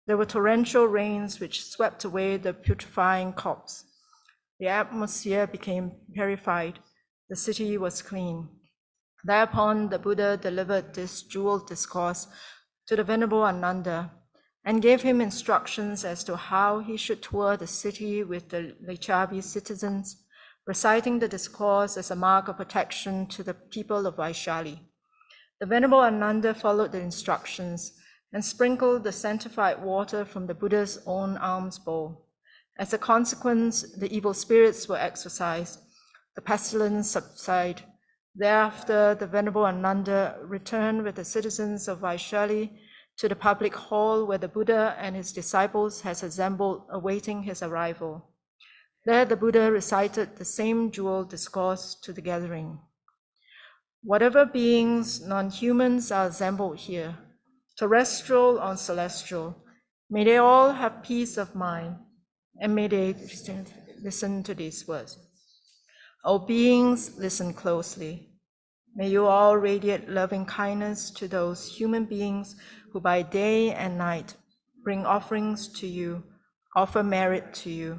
there were torrential rains which swept away the putrefying corpse. The atmosphere became purified. The city was clean. Thereupon, the Buddha delivered this jewel discourse to the Venerable Ananda and gave him instructions as to how he should tour the city with the Licchavi citizens, reciting the discourse as a mark of protection to the people of Vaishali. The Venerable Ananda followed the instructions and sprinkled the sanctified water from the Buddha's own alms bowl. As a consequence, the evil spirits were exorcised. The pestilence subsided. Thereafter, the Venerable Ananda returned with the citizens of Vaishali to the public hall where the Buddha and his disciples had assembled awaiting his arrival. There the Buddha recited the same jewel discourse to the gathering. Whatever beings, non-humans, are assembled here, terrestrial or celestial, may they all have peace of mind, and may they listen to these words. O beings, listen closely. May you all radiate loving kindness to those human beings who by day and night bring offerings to you, offer merit to you.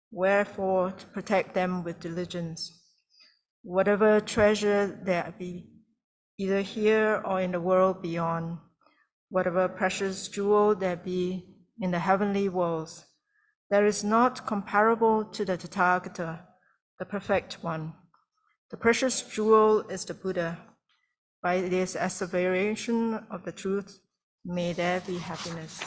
Wherefore, to protect them with diligence. Whatever treasure there be, either here or in the world beyond, whatever precious jewel there be in the heavenly worlds, there is not comparable to the Tathagata, the perfect one. The precious jewel is the Buddha. By this asseveration of the truth, may there be happiness.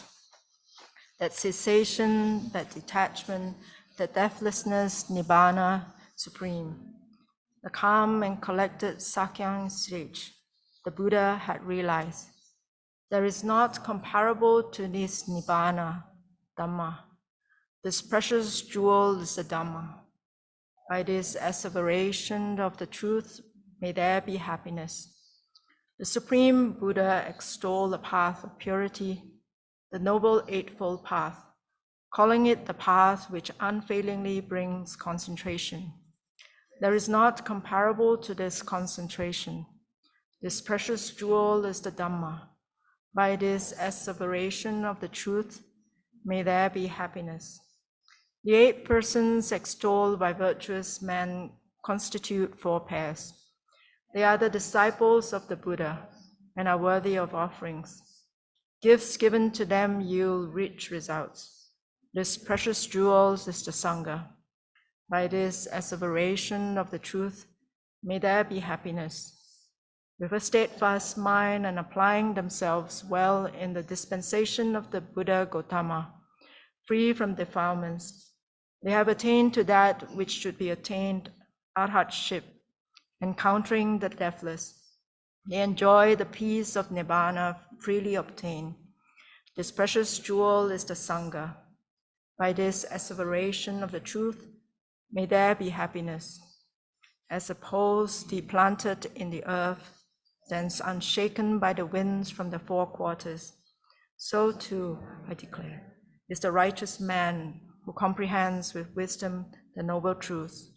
That cessation, that detachment, that deathlessness, nibbana, supreme. The calm and collected Sakyang stage, the Buddha had realized. There is not comparable to this nibbana, Dhamma. This precious jewel is the Dhamma. By this asseveration of the truth, may there be happiness. The Supreme Buddha extolled the path of purity, the Noble Eightfold Path, calling it the path which unfailingly brings concentration. There is not comparable to this concentration. This precious jewel is the Dhamma. By this asseveration of the truth, may there be happiness. The 8 persons extolled by virtuous men constitute 4 pairs. They are the disciples of the Buddha and are worthy of offerings. Gifts given to them yield rich results. This precious jewel is the Sangha. By this asseveration of the truth, may there be happiness. With a steadfast mind and applying themselves well in the dispensation of the Buddha Gautama, free from defilements, they have attained to that which should be attained, arhatship, encountering the deathless. They enjoy the peace of Nibbana freely obtained. This precious jewel is the Sangha. By this asseveration of the truth, may there be happiness. As a pole deep planted in the earth, stands unshaken by the winds from the four quarters, so too, I declare, is the righteous man who comprehends with wisdom the noble truth.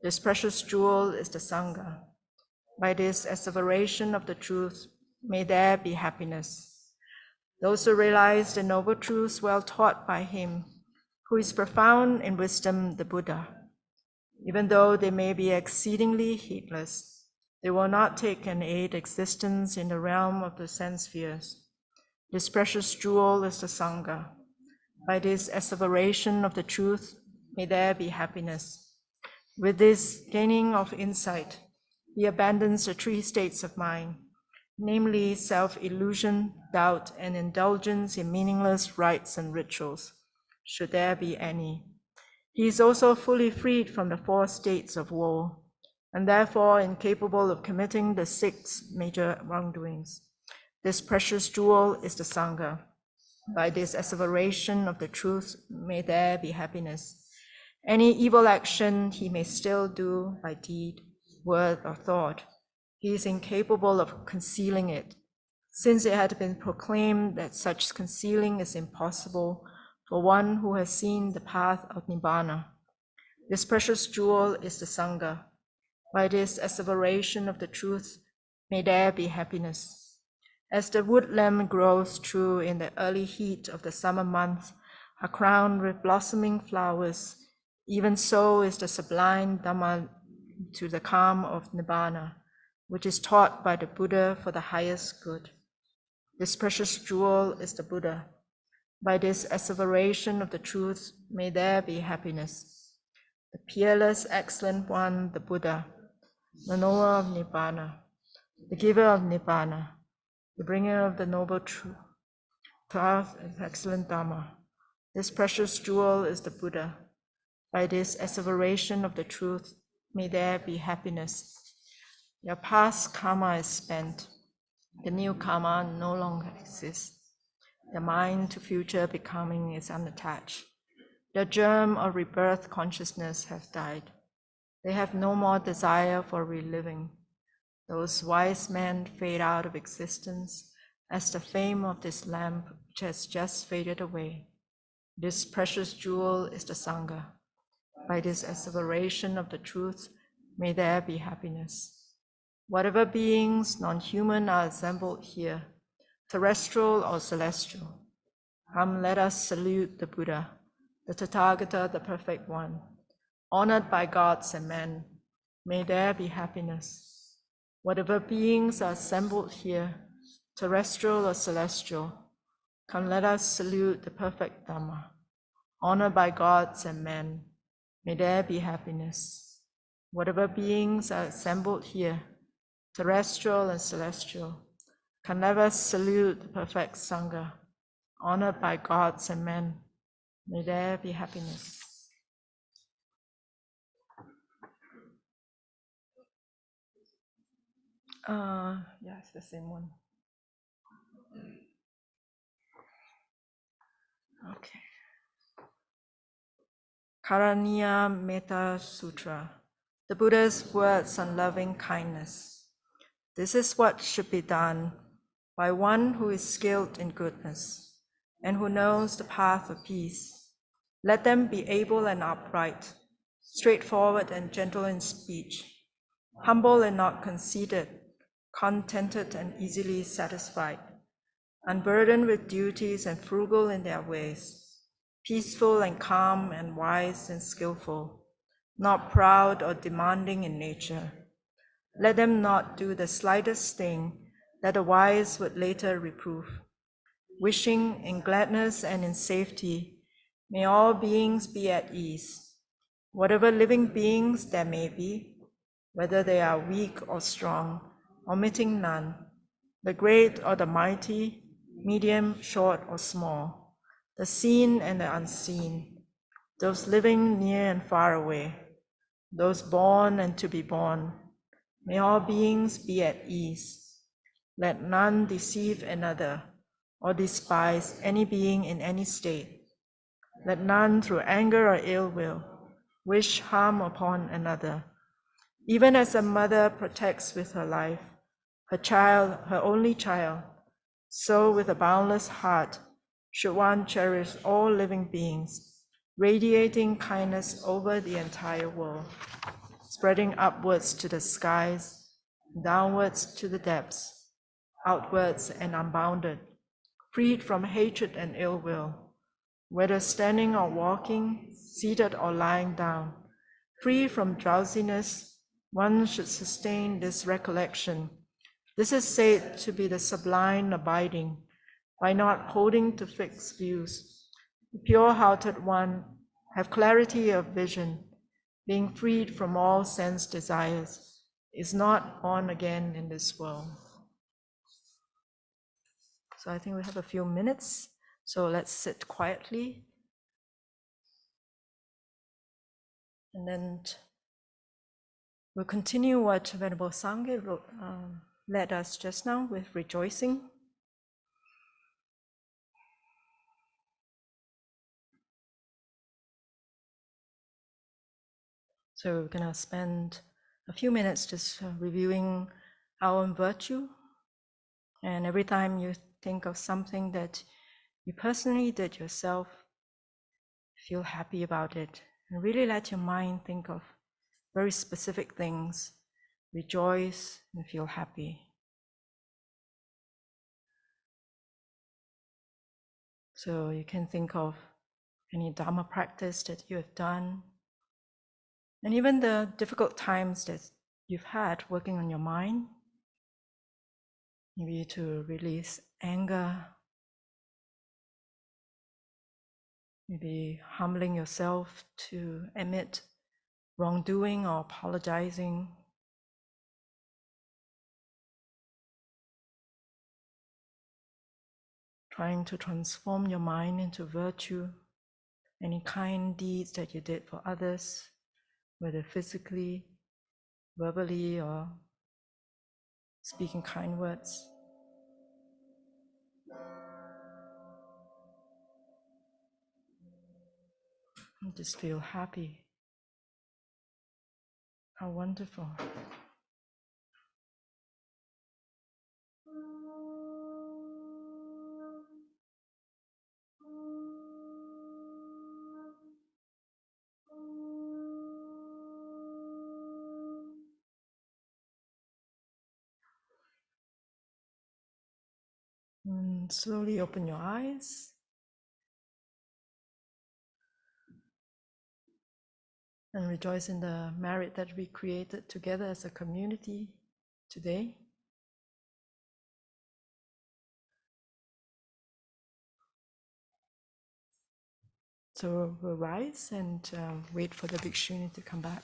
This precious jewel is the Sangha. By this asseveration of the truth, may there be happiness. Those who realize the noble truths well taught by him, who is profound in wisdom, the Buddha, even though they may be exceedingly heedless, they will not take and aid existence in the realm of the sense spheres. This precious jewel is the Sangha. By this asseveration of the truth, may there be happiness. With this gaining of insight, he abandons the three states of mind, namely self-illusion, doubt, and indulgence in meaningless rites and rituals, should there be any. He is also fully freed from the four states of woe, and therefore incapable of committing the 6 major wrongdoings. This precious jewel is the Sangha. By this asseveration of the truth, may there be happiness. Any evil action he may still do by deed, word, or thought, he is incapable of concealing it, since it had been proclaimed that such concealing is impossible for one who has seen the path of Nibbana. This precious jewel is the Sangha. By this asseveration of the truth, may there be happiness. As the woodland grows true in the early heat of the summer month, are crowned with blossoming flowers, even so is the sublime Dhamma to the calm of Nibbana, which is taught by the Buddha for the highest good. This precious jewel is the Buddha. By this asseveration of the truth, may there be happiness. The peerless, excellent one, the Buddha, the knower of Nibbana, the giver of Nibbana, the bringer of the noble truth, path and excellent Dhamma. This precious jewel is the Buddha. By this asseveration of the truth, may there be happiness. Your past karma is spent. The new karma no longer exists. The mind to future becoming is unattached. The germ of rebirth consciousness has died. They have no more desire for reliving. Those wise men fade out of existence as the flame of this lamp which has just faded away. This precious jewel is the Sangha. By this asseveration of the truth, may there be happiness. Whatever beings, non-human, are assembled here, terrestrial or celestial, come, let us salute the Buddha, the Tathagata, the Perfect One, honored by gods and men. May there be happiness. Whatever beings are assembled here, terrestrial or celestial, come, let us salute the Perfect Dhamma, honored by gods and men. May there be happiness. Whatever beings are assembled here, terrestrial and celestial, can never salute the perfect Sangha, honored by gods and men. May there be happiness. Yeah, it's the same one. Okay. Karaniya Metta Sutra, the Buddha's words on loving kindness. This is what should be done by one who is skilled in goodness and who knows the path of peace. Let them be able and upright, straightforward and gentle in speech, humble and not conceited, contented and easily satisfied, unburdened with duties and frugal in their ways, peaceful and calm and wise and skillful, not proud or demanding in nature. Let them not do the slightest thing that the wise would later reprove. Wishing in gladness and in safety, may all beings be at ease. whatever living beings there may be, whether they are weak or strong, omitting none, the great or the mighty, medium, short or small, the seen and the unseen, those living near and far away, those born and to be born, may all beings be at ease. Let none deceive another or despise any being in any state. Let none through anger or ill will wish harm upon another. Even as a mother protects with her life her child, her only child, so with a boundless heart should one cherish all living beings, radiating kindness over the entire world, spreading upwards to the skies, downwards to the depths, outwards and unbounded, freed from hatred and ill will, whether standing or walking, seated or lying down, free from drowsiness, one should sustain this recollection. This is said to be the sublime abiding, by not holding to fixed views. The pure-hearted one have clarity of vision, being freed from all sense desires, is not born again in this world. So I think we have a few minutes, so let's sit quietly. And then we'll continue what Venerable Sangye led us just now with rejoicing. So we're going to spend a few minutes just reviewing our own virtue. And every time you think of something that you personally did yourself, feel happy about it. And really let your mind think of very specific things. Rejoice and feel happy. So you can think of any Dharma practice that you have done, and even the difficult times that you've had working on your mind, maybe to release anger, maybe humbling yourself to admit wrongdoing or apologizing. Trying to transform your mind into virtue, any kind deeds that you did for others, whether physically, verbally, or speaking kind words. And just feel happy. How wonderful. And slowly open your eyes. And rejoice in the merit that we created together as a community today. So we'll rise and wait for the Bhikshuni to come back.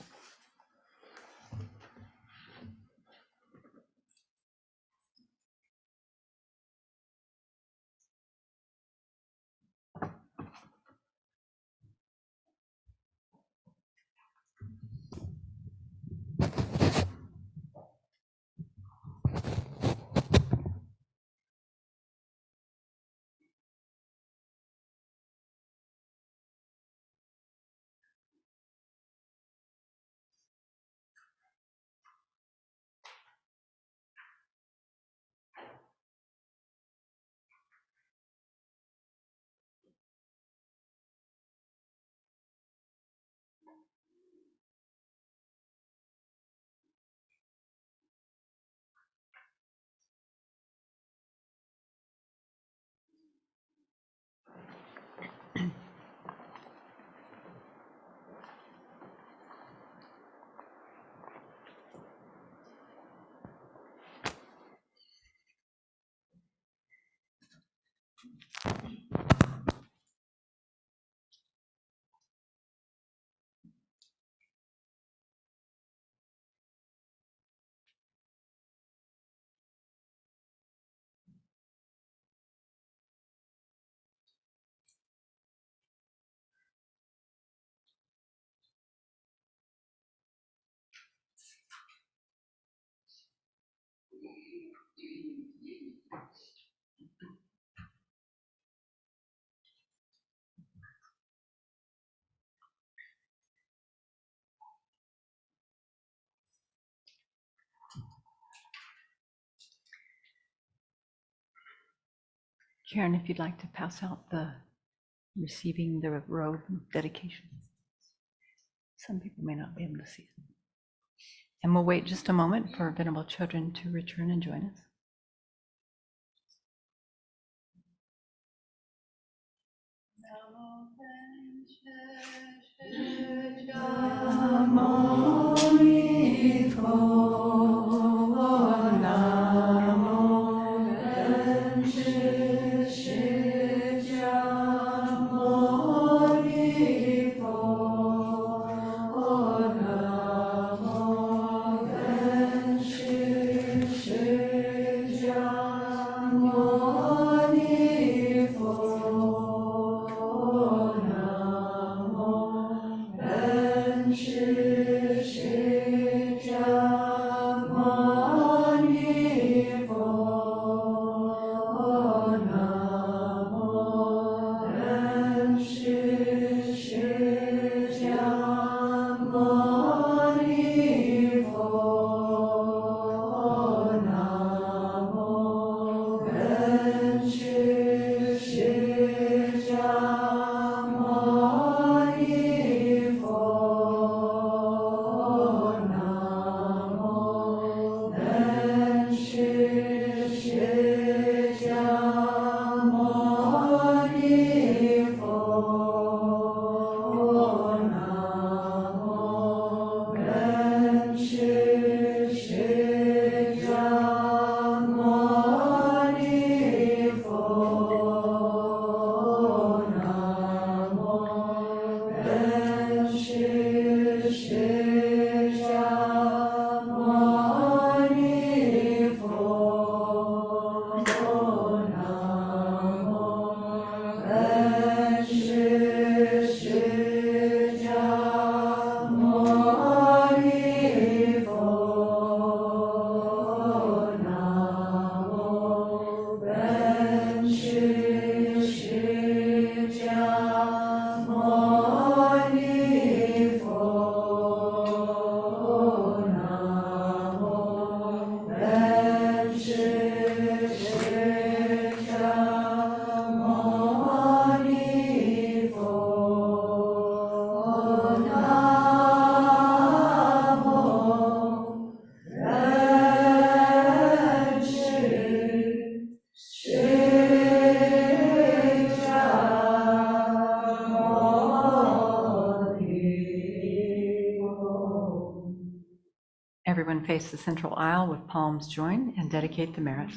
Karen, if you'd like to pass out the receiving the robe dedication. Some people may not be able to see it. And we'll wait just a moment for Venerable Children to return and join us. Everyone face the central aisle with palms joined and dedicate the merit.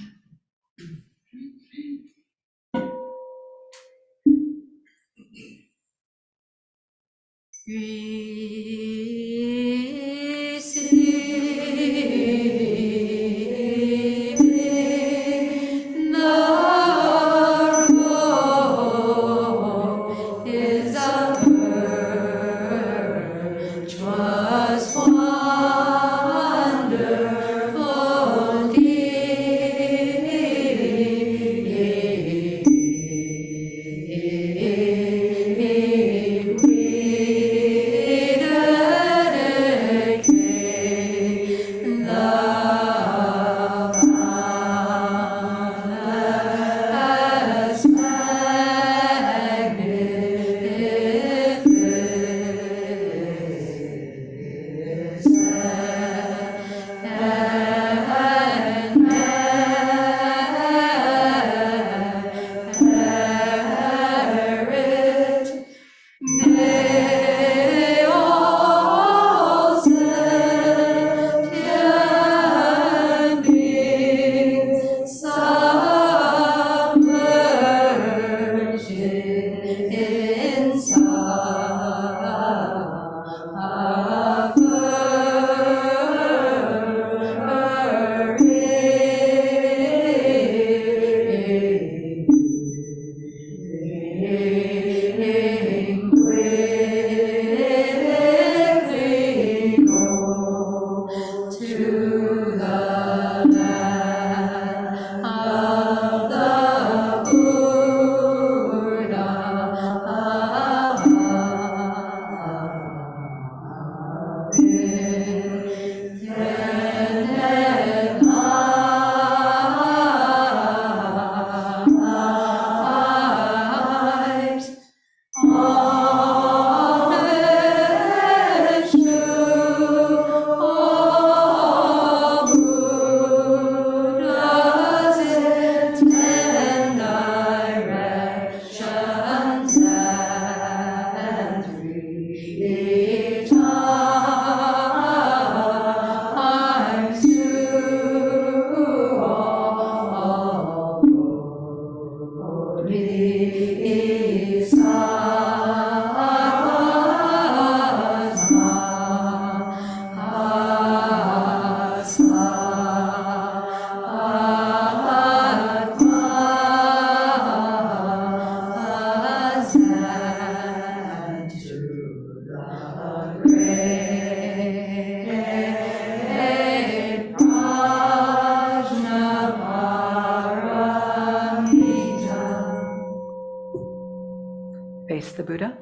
the Buddha.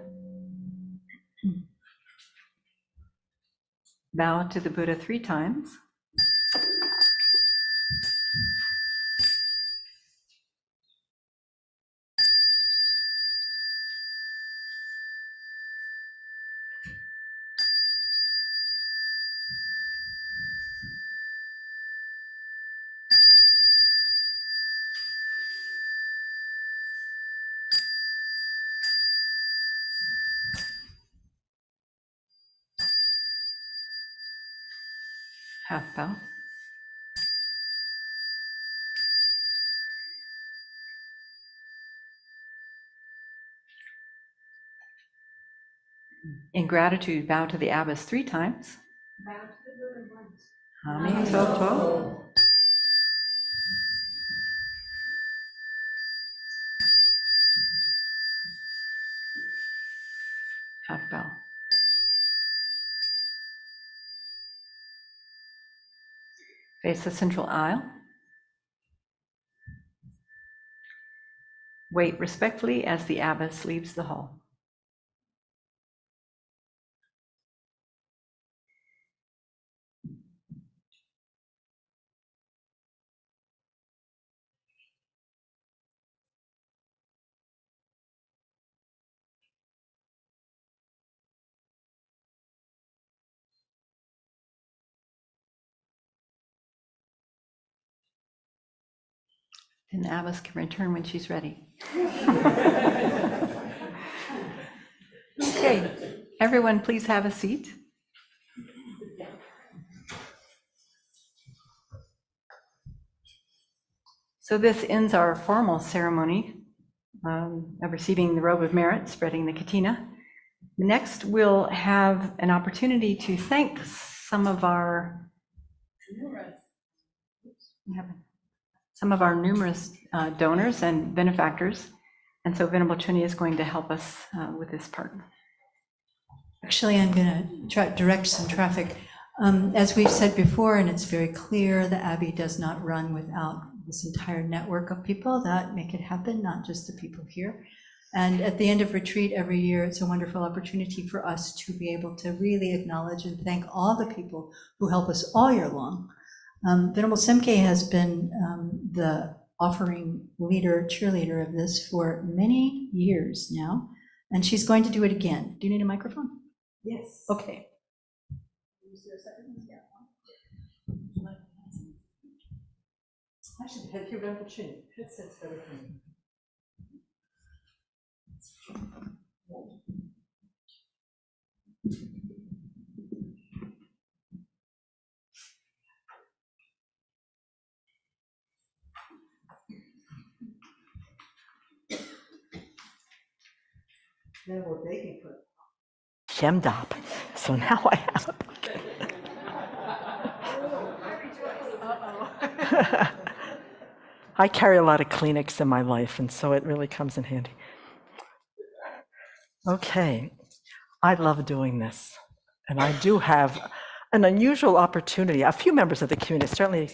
Bow to the Buddha 3 times. Half bow. In gratitude, bow to the abbess 3 times. Bow to the Buddha once. Amitoto. Half bow. Face the central aisle. Wait respectfully as the abbess leaves the hall. Then the abbess can return when she's ready. Okay, everyone please have a seat. So this ends our formal ceremony of receiving the Robe of Merit, spreading the Katina. Next, we'll have an opportunity to thank some of our numerous donors and benefactors. And so Venerable Chuni is going to help us with this part. Actually, I'm going to direct some traffic. As we've said before, and it's very clear, the Abbey does not run without this entire network of people that make it happen, not just the people here. And at the end of retreat every year, it's a wonderful opportunity for us to be able to really acknowledge and thank all the people who help us all year long. Venerable Semke has been the offering leader, cheerleader of this for many years now, and she's going to do it again. Do you need a microphone? Yes. Okay. Actually, have you got the chin? Headset's better for me. Then we're baking for Hemmed up. So now I have. I carry a lot of Kleenex in my life, and so it really comes in handy. Okay, I love doing this, and I do have an unusual opportunity. A few members of the community certainly.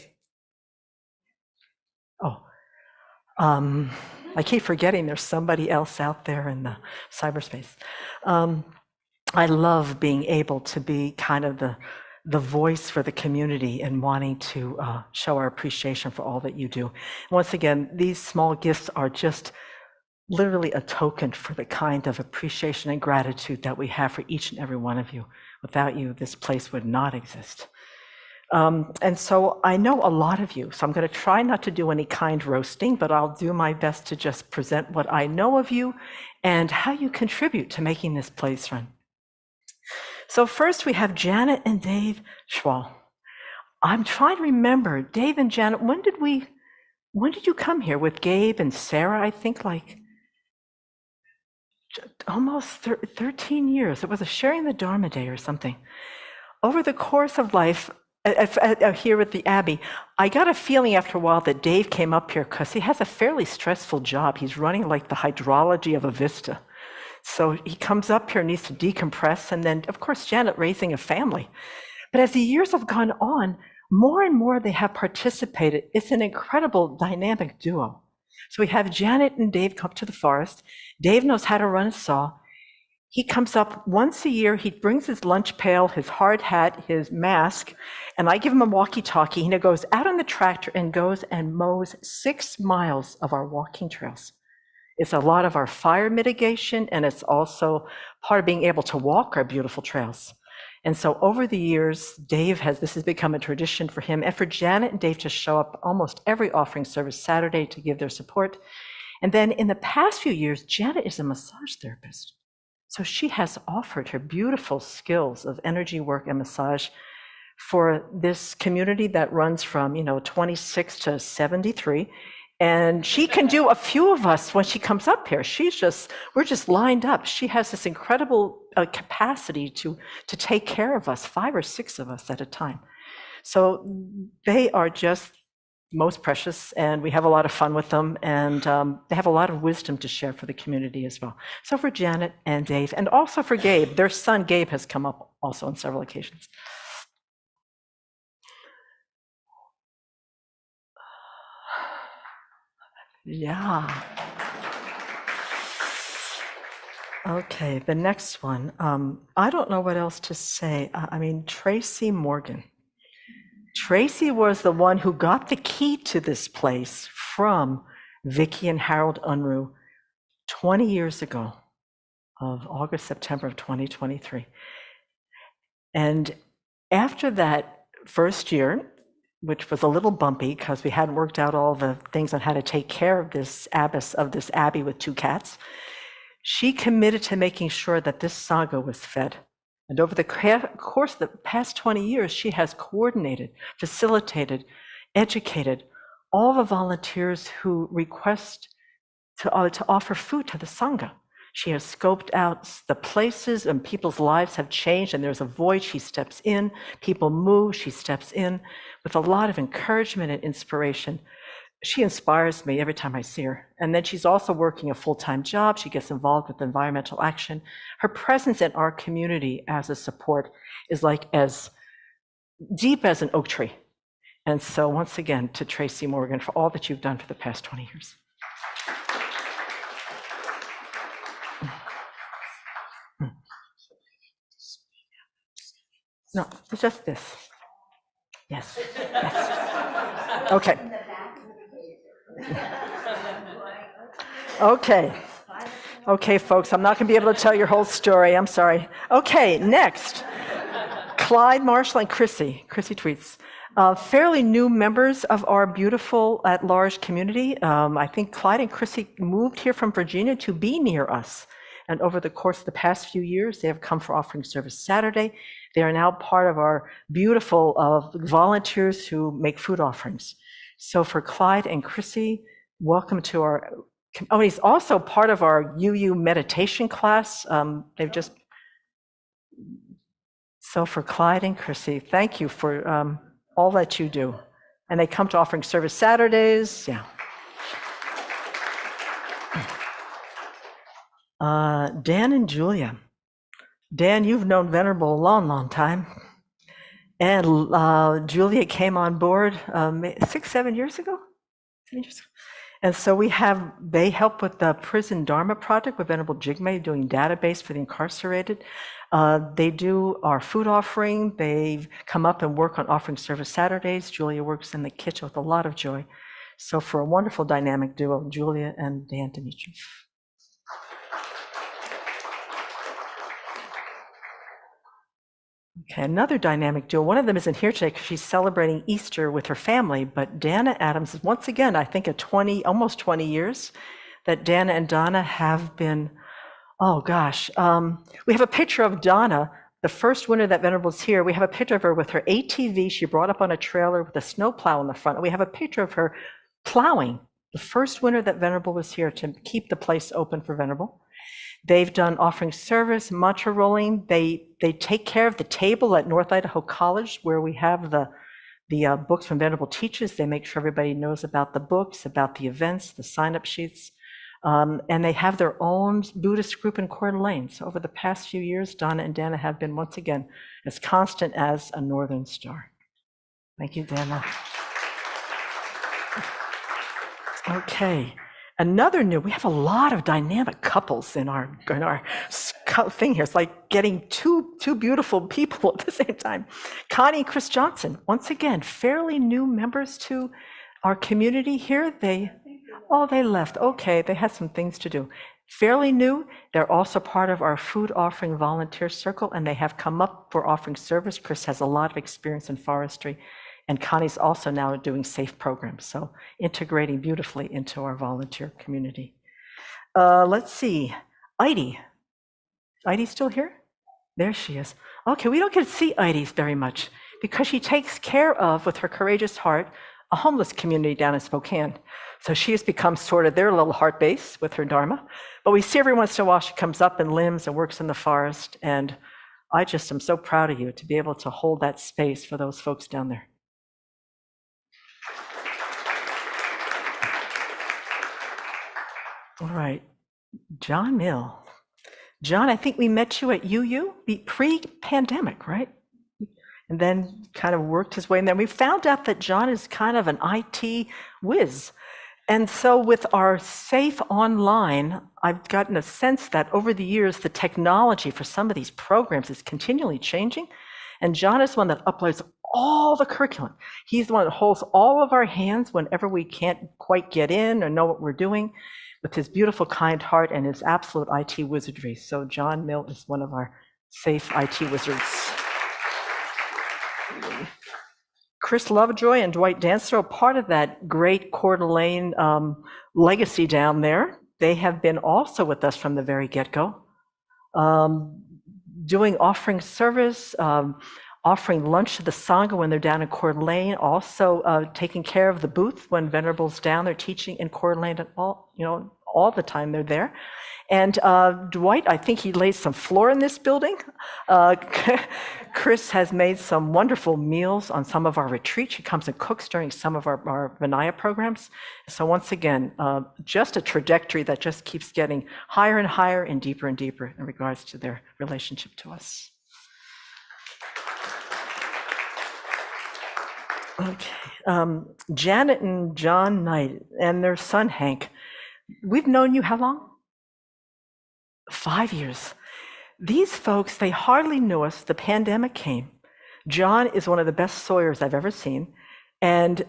I keep forgetting there's somebody else out there in the cyberspace. I love being able to be kind of the voice for the community and wanting to show our appreciation for all that you do. Once again, these small gifts are just literally a token for the kind of appreciation and gratitude that we have for each and every one of you. Without you, this place would not exist. And so I know a lot of you, so I'm going to try not to do any kind roasting, but I'll do my best to just present what I know of you and how you contribute to making this place run. So first we have Janet and Dave Schwal. I'm trying to remember, Dave and Janet, when did you come here with Gabe and Sarah? I think like almost 13 years. It was a Sharing the Dharma Day or something. Over the course of life, here at the Abbey, I got a feeling after a while that Dave came up here because he has a fairly stressful job. He's running like the hydrology of a vista. So he comes up here, needs to decompress, and then, of course, Janet raising a family. But as the years have gone on, more and more they have participated. It's an incredible dynamic duo. So we have Janet and Dave come to the forest. Dave knows how to run a saw. He comes up once a year, he brings his lunch pail, his hard hat, his mask, and I give him a walkie-talkie, and he goes out on the tractor and goes and mows 6 miles of our walking trails. It's a lot of our fire mitigation, and it's also part of being able to walk our beautiful trails. And so over the years, this has become a tradition for him and for Janet and Dave to show up almost every offering service Saturday to give their support. And then in the past few years, Janet is a massage therapist. So she has offered her beautiful skills of energy work and massage for this community that runs from, 26 to 73. And she can do a few of us when she comes up here. We're just lined up. She has this incredible capacity to take care of us, 5 or 6 of us at a time. So they are just most precious, and we have a lot of fun with them, and they have a lot of wisdom to share for the community as well. So for Janet and Dave, and also for Gabe, their son Gabe has come up also on several occasions. Yeah. Okay, the next one. I don't know what else to say. Tracy Morgan. Tracy was the one who got the key to this place from Vicki and Harold Unruh 20 years ago, of August, September of 2023. And after that first year, which was a little bumpy because we hadn't worked out all the things on how to take care of this abbess of this abbey with 2 cats, she committed to making sure that this sangha was fed. And over the course of the past 20 years, she has coordinated, facilitated, educated all the volunteers who request to offer food to the sangha. She has scoped out the places, and people's lives have changed, and there's a void, she steps in. People move, she steps in with a lot of encouragement and inspiration. She inspires me every time I see her. And then she's also working a full-time job. She gets involved with environmental action. Her presence in our community as a support is like as deep as an oak tree. And so once again, to Tracy Morgan for all that you've done for the past 20 years. No, it's just this. Yes. Yes. Okay. Okay, folks, I'm not going to be able to tell your whole story. I'm sorry. Okay, next. Clyde, Marshall, and Chrissy. Chrissy tweets. Fairly new members of our beautiful at-large community. I think Clyde and Chrissy moved here from Virginia to be near us. And over the course of the past few years, they have come for offering service Saturday. They are now part of our beautiful volunteers who make food offerings. So for Clyde and Chrissy, welcome to our, he's also part of our UU meditation class. So for Clyde and Chrissy, thank you for all that you do. And they come to offering service Saturdays, yeah. Dan and Julia. Dan, you've known Venerable a long, long time. And Julia came on board 6, 7 years ago? And so they help with the Prison Dharma project with Venerable Jigme, doing database for the incarcerated. They do our food offering. They come up and work on offering service Saturdays. Julia works in the kitchen with a lot of joy. So for a wonderful dynamic duo, Julia and Dan, to meet you. Okay, another dynamic duo. One of them isn't here today because she's celebrating Easter with her family, but Dana Adams is once again, I think, almost 20 years that Dana and Donna have been, we have a picture of Donna, the first winter that Venerable's here. We have a picture of her with her ATV she brought up on a trailer with a snowplow in the front. And we have a picture of her plowing the first winter that Venerable was here to keep the place open for Venerable. They've done offering service, mantra rolling. They take care of the table at North Idaho College where we have the books from Venerable teachers. They make sure everybody knows about the books, about the events, the sign-up sheets. And they have their own Buddhist group in Coeur d'Alene. So over the past few years, Donna and Dana have been, once again, as constant as a northern star. Thank you, Dana. Okay. We have a lot of dynamic couples in our thing here. It's like getting two beautiful people at the same time. Connie and Chris Johnson, once again, fairly new members to our community here. They left. Okay, they had some things to do. Fairly new. They're also part of our food offering volunteer circle, and they have come up for offering service. Chris has a lot of experience in forestry, and Connie's also now doing SAFE programs, so integrating beautifully into our volunteer community. Let's see, Heidi. Heidi's still here? There she is. Okay, we don't get to see Heidi very much because she takes care of, with her courageous heart, a homeless community down in Spokane. So she has become sort of their little heart base with her Dharma. But we see every once in a while she comes up in limbs and works in the forest. And I just am so proud of you to be able to hold that space for those folks down there. All right, John Mill. John, I think we met you at UU pre-pandemic, right? And then kind of worked his way in there. We found out that John is kind of an IT whiz. And so with our SAFE online, I've gotten a sense that over the years, the technology for some of these programs is continually changing. And John is one that uploads all the curriculum. He's the one that holds all of our hands whenever we can't quite get in or know what we're doing, with his beautiful, kind heart and his absolute IT wizardry. So John Mill is one of our SAFE IT wizards. Chris Lovejoy and Dwight Dancer are part of that great Coeur d'Alene legacy down there. They have been also with us from the very get-go, doing offering service, offering lunch to the Sangha when they're down in Coeur d'Alene, also taking care of the booth when Venerable's down there teaching in Coeur d'Alene at all the time they're there. And Dwight, I think he laid some floor in this building. Chris has made some wonderful meals on some of our retreats. He comes and cooks during some of our Vinaya programs. So once again, just a trajectory that just keeps getting higher and higher and deeper in regards to their relationship to us. Okay, Janet and John Knight and their son Hank. We've known you how long? 5 years. These folks, they hardly knew us. The pandemic came. John is one of the best sawyers I've ever seen. And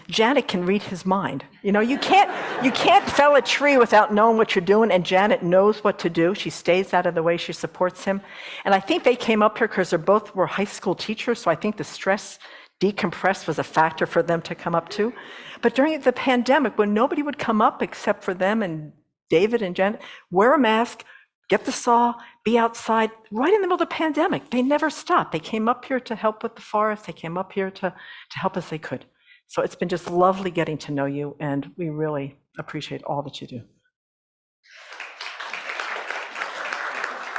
Janet can read his mind. You know, you can't fell a tree without knowing what you're doing, and Janet knows what to do. She stays out of the way, she supports him. And I think they came up here because they both were high school teachers, so I think the stress decompress was a factor for them to come up too. But during the pandemic, when nobody would come up except for them and David and Janet, wear a mask, get the saw, be outside, right in the middle of the pandemic. They never stopped. They came up here to help with the forest. They came up here to help as they could. So it's been just lovely getting to know you, and we really appreciate all that you do.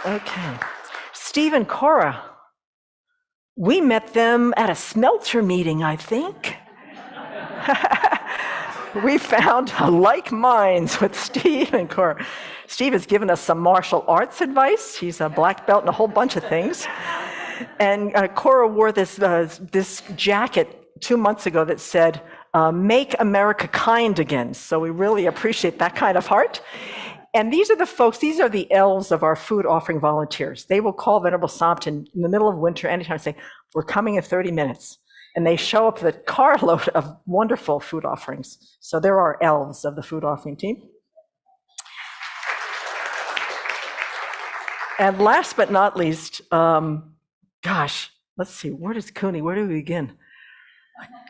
Okay, Steve and Cora. We met them at a smelter meeting, I think. We found like minds with Steve and Cora. Steve has given us some martial arts advice. He's a black belt in a whole bunch of things. And Cora wore this jacket 2 months ago that said, "Make America kind again." So we really appreciate that kind of heart. And these are the folks, these are the elves of our food offering volunteers. They will call Venerable Sompton in the middle of winter anytime and say, "We're coming in 30 minutes. And they show up with a carload of wonderful food offerings. So there are elves of the food offering team. And last but not least, let's see, where does Cooney, where do we begin?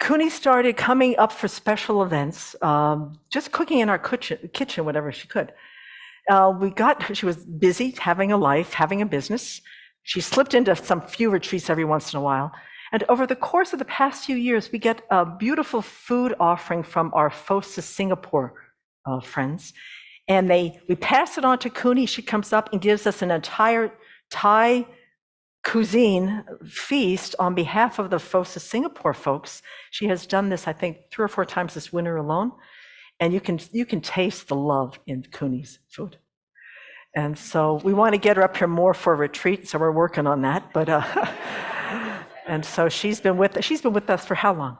Cooney started coming up for special events, just cooking in our kitchen whenever she could. She was busy having a life, having a business. She slipped into some few retreats every once in a while. And over the course of the past few years, we get a beautiful food offering from our FOSA Singapore friends. And we pass it on to Cooney. She comes up and gives us an entire Thai cuisine feast on behalf of the FOSA Singapore folks. She has done this, I think, 3 or 4 times this winter alone. And you can taste the love in Cooney's food. And so we want to get her up here more for a retreat, so we're working on that. But and so she's been with us for how long?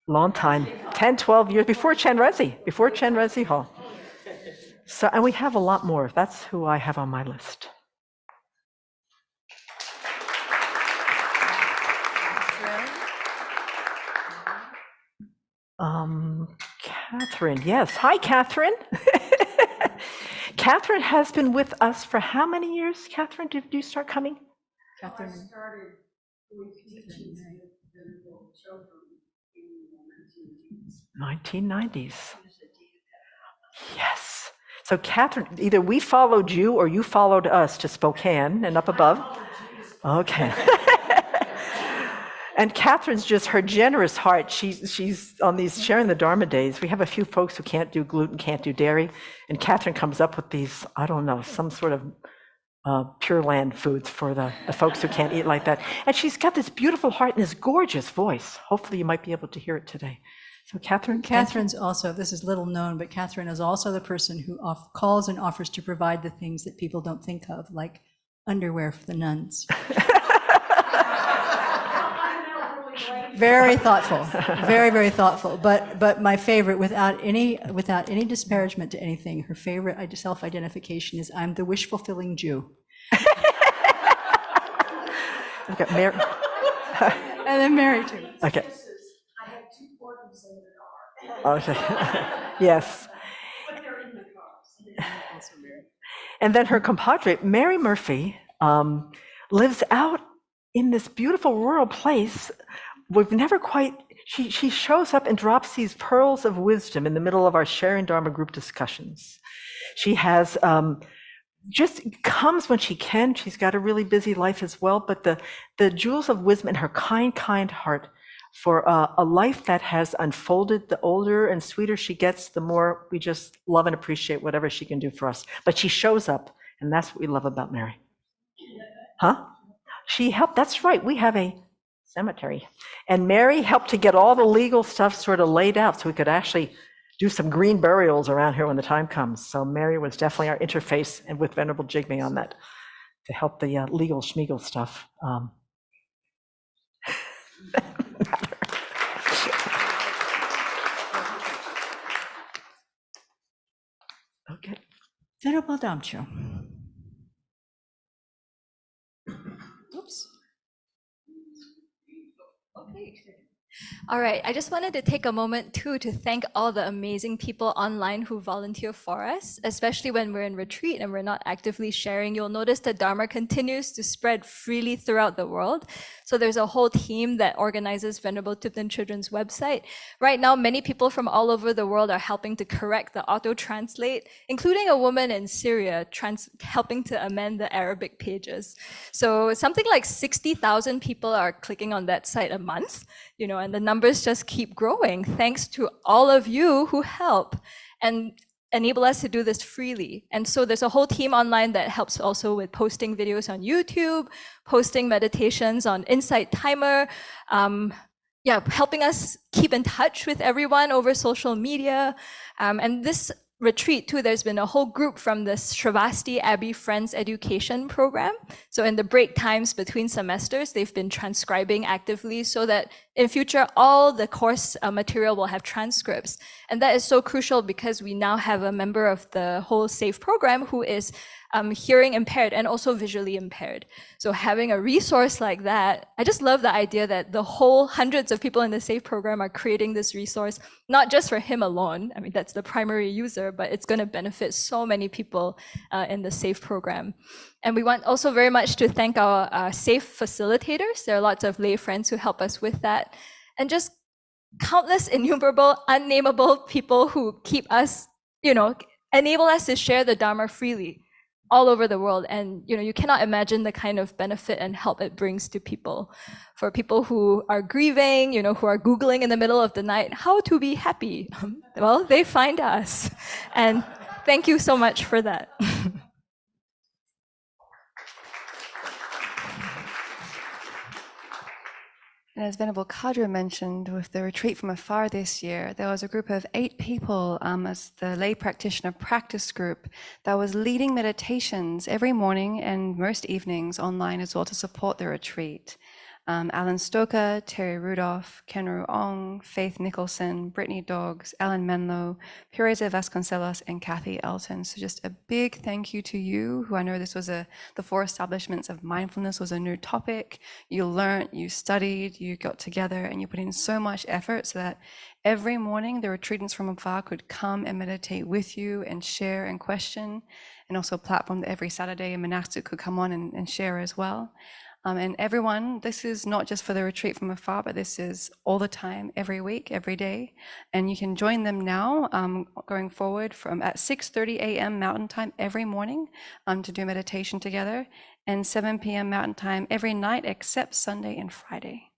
Long time, 10, 12 years, before Chenrezig Hall. So, and we have a lot more. That's who I have on my list. Catherine, yes. Hi, Catherine. Catherine has been with us for how many years, Catherine? Did you start coming? Catherine. I started doing teachings with venerable children in the 1990s. Yes. So Catherine, either we followed you or you followed us to Spokane and up above. Okay. And Catherine's just her generous heart. She's on these sharing the Dharma days. We have a few folks who can't do gluten, can't do dairy, and Catherine comes up with these, I don't know, some sort of Pure Land foods for the folks who can't eat like that. And she's got this beautiful heart and this gorgeous voice. Hopefully you might be able to hear it today. So Catherine? Catherine's also, this is little known, but Catherine is also the person who calls and offers to provide the things that people don't think of, like underwear for the nuns. Very thoughtful, very, very thoughtful. But my favorite, without any disparagement to anything, her favorite self-identification is, I'm the wish-fulfilling Jew. Okay, Mary. And then Mary too. Okay. I have 2 organs in the car. Okay. Yes. But they're in the cars. And then her compadre, Mary Murphy, lives out in this beautiful rural place. We've never quite, she shows up and drops these pearls of wisdom in the middle of our sharing Dharma group discussions. She has, just comes when she can. She's got a really busy life as well, but the jewels of wisdom in her kind heart for a life that has unfolded, the older and sweeter she gets, the more we just love and appreciate whatever she can do for us. But she shows up, and that's what we love about Mary. Huh? She helped, that's right, we have a cemetery. And Mary helped to get all the legal stuff sort of laid out so we could actually do some green burials around here when the time comes. So Mary was definitely our interface and with Venerable Jigme on that to help the legal schmeagle stuff. Okay. Venerable Damcho. Oops. Okay. All right, I just wanted to take a moment too to thank all the amazing people online who volunteer for us, especially when we're in retreat and we're not actively sharing. You'll notice that Dharma continues to spread freely throughout the world. So there's a whole team that organizes Venerable Tipton Children's website. Right now, many people from all over the world are helping to correct the auto-translate, including a woman in Syria helping to amend the Arabic pages. So something like 60,000 people are clicking on that site a month, and the numbers just keep growing thanks to all of you who help and enable us to do this freely. And so there's a whole team online that helps also with posting videos on YouTube, posting meditations on Insight Timer, helping us keep in touch with everyone over social media. And this retreat too, there's been a whole group from the Sravasti Abbey Friends Education Program. So in the break times between semesters, they've been transcribing actively so that in future, all the course material will have transcripts. And that is so crucial because we now have a member of the whole SAFE program who is hearing impaired and also visually impaired. So having a resource like that, I just love the idea that the whole hundreds of people in the SAFE program are creating this resource, not just for him alone. I mean, that's the primary user, but it's going to benefit so many people in the SAFE program. And we want also very much to thank our SAFE facilitators. There are lots of lay friends who help us with that. And just countless innumerable, unnameable people who keep us, enable us to share the Dharma freely all over the world. And you cannot imagine the kind of benefit and help it brings to people. For people who are grieving, who are Googling in the middle of the night, how to be happy. Well, they find us. And thank you so much for that. And as Venerable Kadra mentioned, with the retreat from afar this year, there was a group of 8 people as the lay practitioner practice group that was leading meditations every morning and most evenings online as well to support the retreat. Alan Stoker, Terry Rudolph, Kenru Ong, Faith Nicholson, Brittany Doggs, Alan Menlo, Pureza Vasconcelos, and Kathy Elton. So just a big thank you to you, who I know this was the 4 establishments of mindfulness was a new topic. You learned, you studied, you got together, and you put in so much effort so that every morning the retreatants from afar could come and meditate with you and share and question, and also a platform that every Saturday a monastic could come on and share as well. And everyone, this is not just for the retreat from afar, but this is all the time, every week, every day. And you can join them now, going forward from at 6:30 a.m. Mountain Time every morning to do meditation together, and 7 p.m. Mountain Time every night except Sunday and Friday.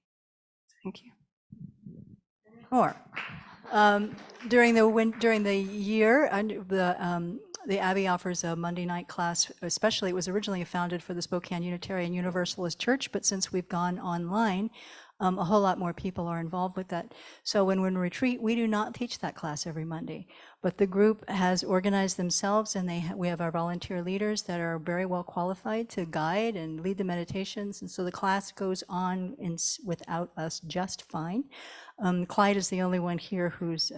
Thank you. More. During the year, the Abbey offers a Monday night class. Especially, it was originally founded for the Spokane Unitarian Universalist Church, but since we've gone online, a whole lot more people are involved with that. So when we're in retreat, we do not teach that class every Monday, but the group has organized themselves, and we have our volunteer leaders that are very well qualified to guide and lead the meditations, and so the class goes on without us just fine. Clyde is the only one here who's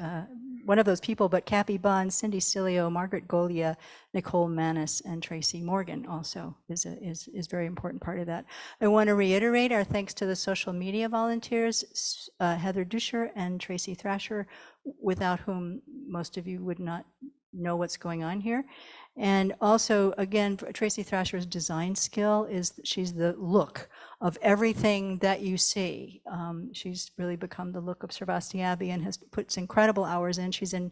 one of those people, but Kathy Bunn, Cindy Cilio, Margaret Golia, Nicole Manis, and Tracy Morgan also is a very important part of that. I want to reiterate our thanks to the social media volunteers, Heather Duscher and Tracy Thrasher, without whom most of you would not know what's going on here. And also, again, Tracy Thrasher's design skill is she's the look of everything that you see. She's really become the look of Sravasti Abbey and has put incredible hours in. She's in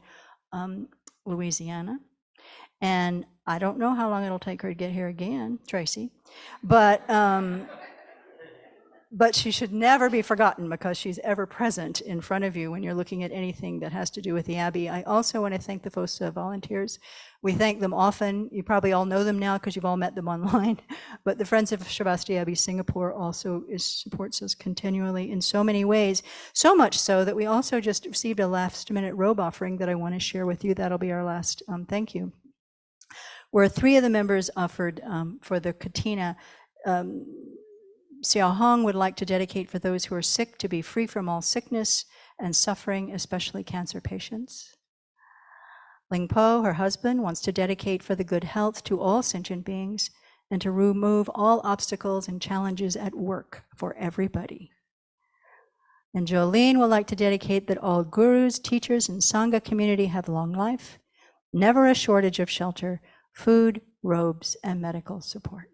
Louisiana. And I don't know how long it'll take her to get here again, Tracy, but she should never be forgotten because she's ever present in front of you when you're looking at anything that has to do with the Abbey. I also want to thank the FOSA volunteers. We thank them often. You probably all know them now because you've all met them online. But the Friends of Sravasti Abbey Singapore also supports us continually in so many ways. So much so that we also just received a last-minute robe offering that I want to share with you. That'll be our last thank you. Where 3 of the members offered for the Katina. Xiao Hong would like to dedicate for those who are sick to be free from all sickness and suffering, especially cancer patients. Ling Po, her husband, wants to dedicate for the good health to all sentient beings and to remove all obstacles and challenges at work for everybody. And Jolene would like to dedicate that all gurus, teachers, and Sangha community have long life, never a shortage of shelter, food, robes, and medical support.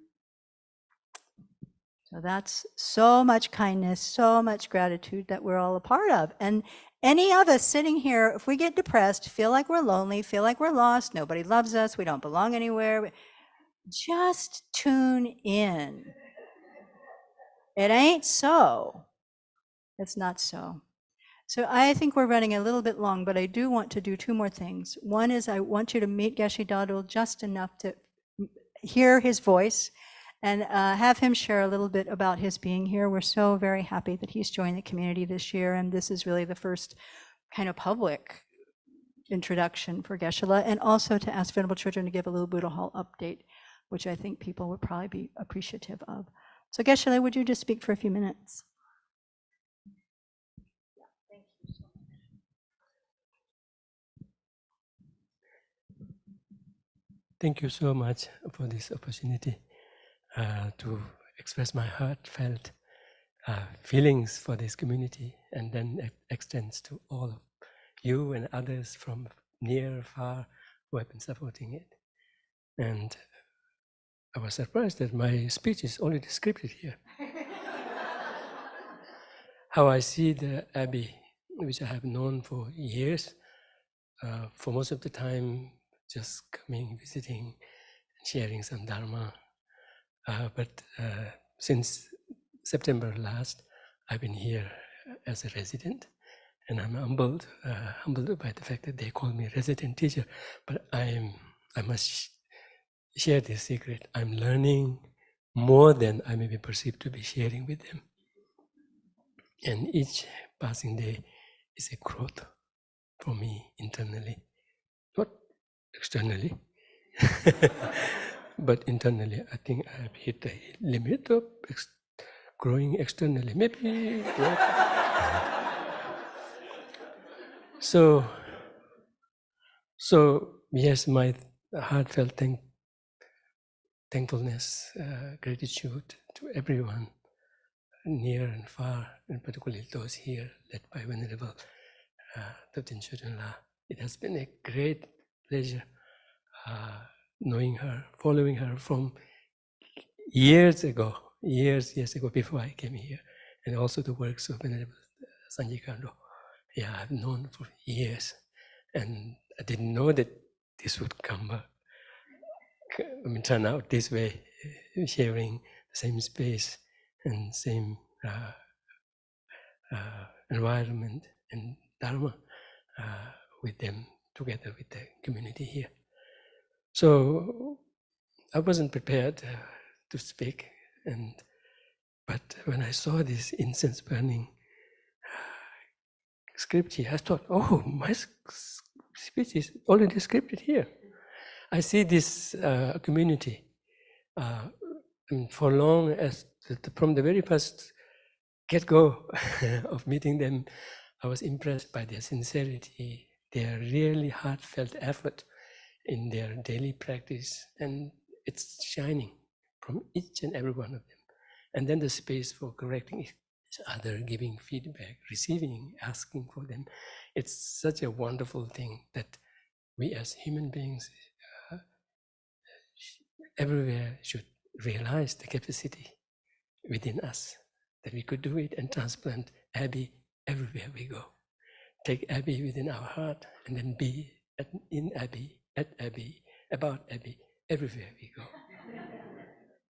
So that's so much kindness, so much gratitude that we're all a part of. And any of us sitting here, if we get depressed, feel like we're lonely, feel like we're lost, nobody loves us, we don't belong anywhere, just tune in. It ain't so. It's not so. So I think we're running a little bit long, but I do want to do 2 more things. One is I want you to meet Geshe Dadul just enough to hear his voice and have him share a little bit about his being here. We're so very happy that he's joined the community this year, and this is really the first kind of public introduction for Geshe-la, and also to ask Venerable Children to give a little Buddha Hall update, which I think people would probably be appreciative of. So Geshe-la, would you just speak for a few minutes? Thank you so much for this opportunity to express my heartfelt feelings for this community, and then it extends to all of you and others from near, far, who have been supporting it. And I was surprised that my speech is already scripted here. How I see the Abbey, which I have known for years, for most of the time, just coming, visiting, sharing some Dharma. But since September last, I've been here as a resident, and I'm humbled by the fact that they call me resident teacher. But I must share this secret. I'm learning more than I may be perceived to be sharing with them. And each passing day is a growth for me internally, not externally. But internally, I think I have hit the limit of growing externally. Maybe. So yes, my heartfelt thankfulness, gratitude to everyone, near and far, and particularly those here, led by Venerable Thupten Chodron. It has been a great pleasure knowing her, following her from years ago, before I came here, and also the works of Venerable Sanjay Kando. Yeah, I've known for years, and I didn't know that this would turn out this way, sharing the same space and same environment and Dharma with them, together with the community here. So I wasn't prepared to speak, but when I saw this incense burning script here, I thought, oh, my speech is already scripted here. I see this community for long as from the very first get-go of meeting them, I was impressed by their sincerity, their really heartfelt effort in their daily practice, and it's shining from each and every one of them. And then the space for correcting each other, giving feedback, receiving, asking for them. It's such a wonderful thing that we as human beings everywhere should realize the capacity within us, that we could do it and transplant Abbey everywhere we go. Take Abbey within our heart and then be in Abbey, at Abbey, about Abbey, everywhere we go.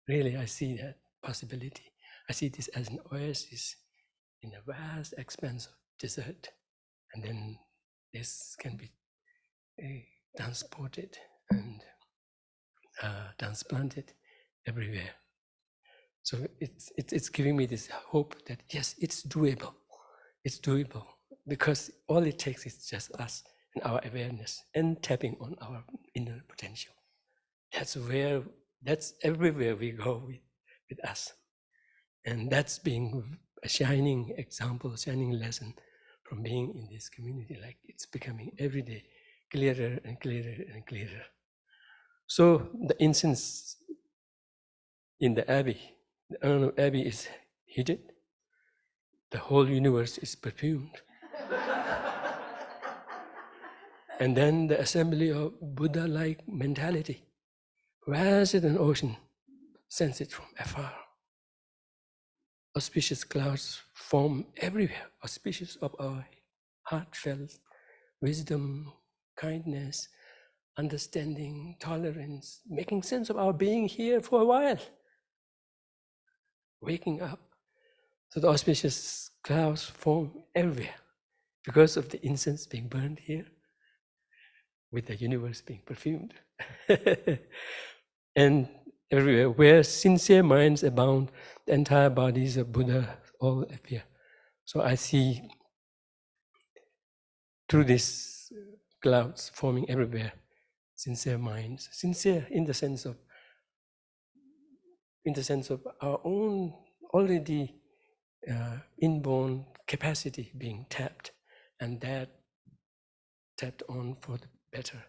Really, I see that possibility. I see this as an oasis in a vast expanse of desert. And then this can be transported and transplanted everywhere. So it's giving me this hope that yes, it's doable. It's doable because all it takes is just us and our awareness and tapping on our inner potential. That's everywhere we go with us. And that's being a shining example, shining lesson from being in this community. Like it's becoming every day clearer and clearer and clearer. So the incense in the Abbey, the urn of Abbey is heated. The whole universe is perfumed. And then the assembly of Buddha-like mentality, vaster than ocean, sense it from afar. Auspicious clouds form everywhere, auspicious of our heartfelt wisdom, kindness, understanding, tolerance, making sense of our being here for a while, waking up. So the auspicious clouds form everywhere because of the incense being burned here, with the universe being perfumed. And everywhere where sincere minds abound, the entire bodies of Buddha all appear. So I see through these clouds forming everywhere, sincere minds, sincere in the sense of our own already inborn capacity being tapped, and that tapped on for the better,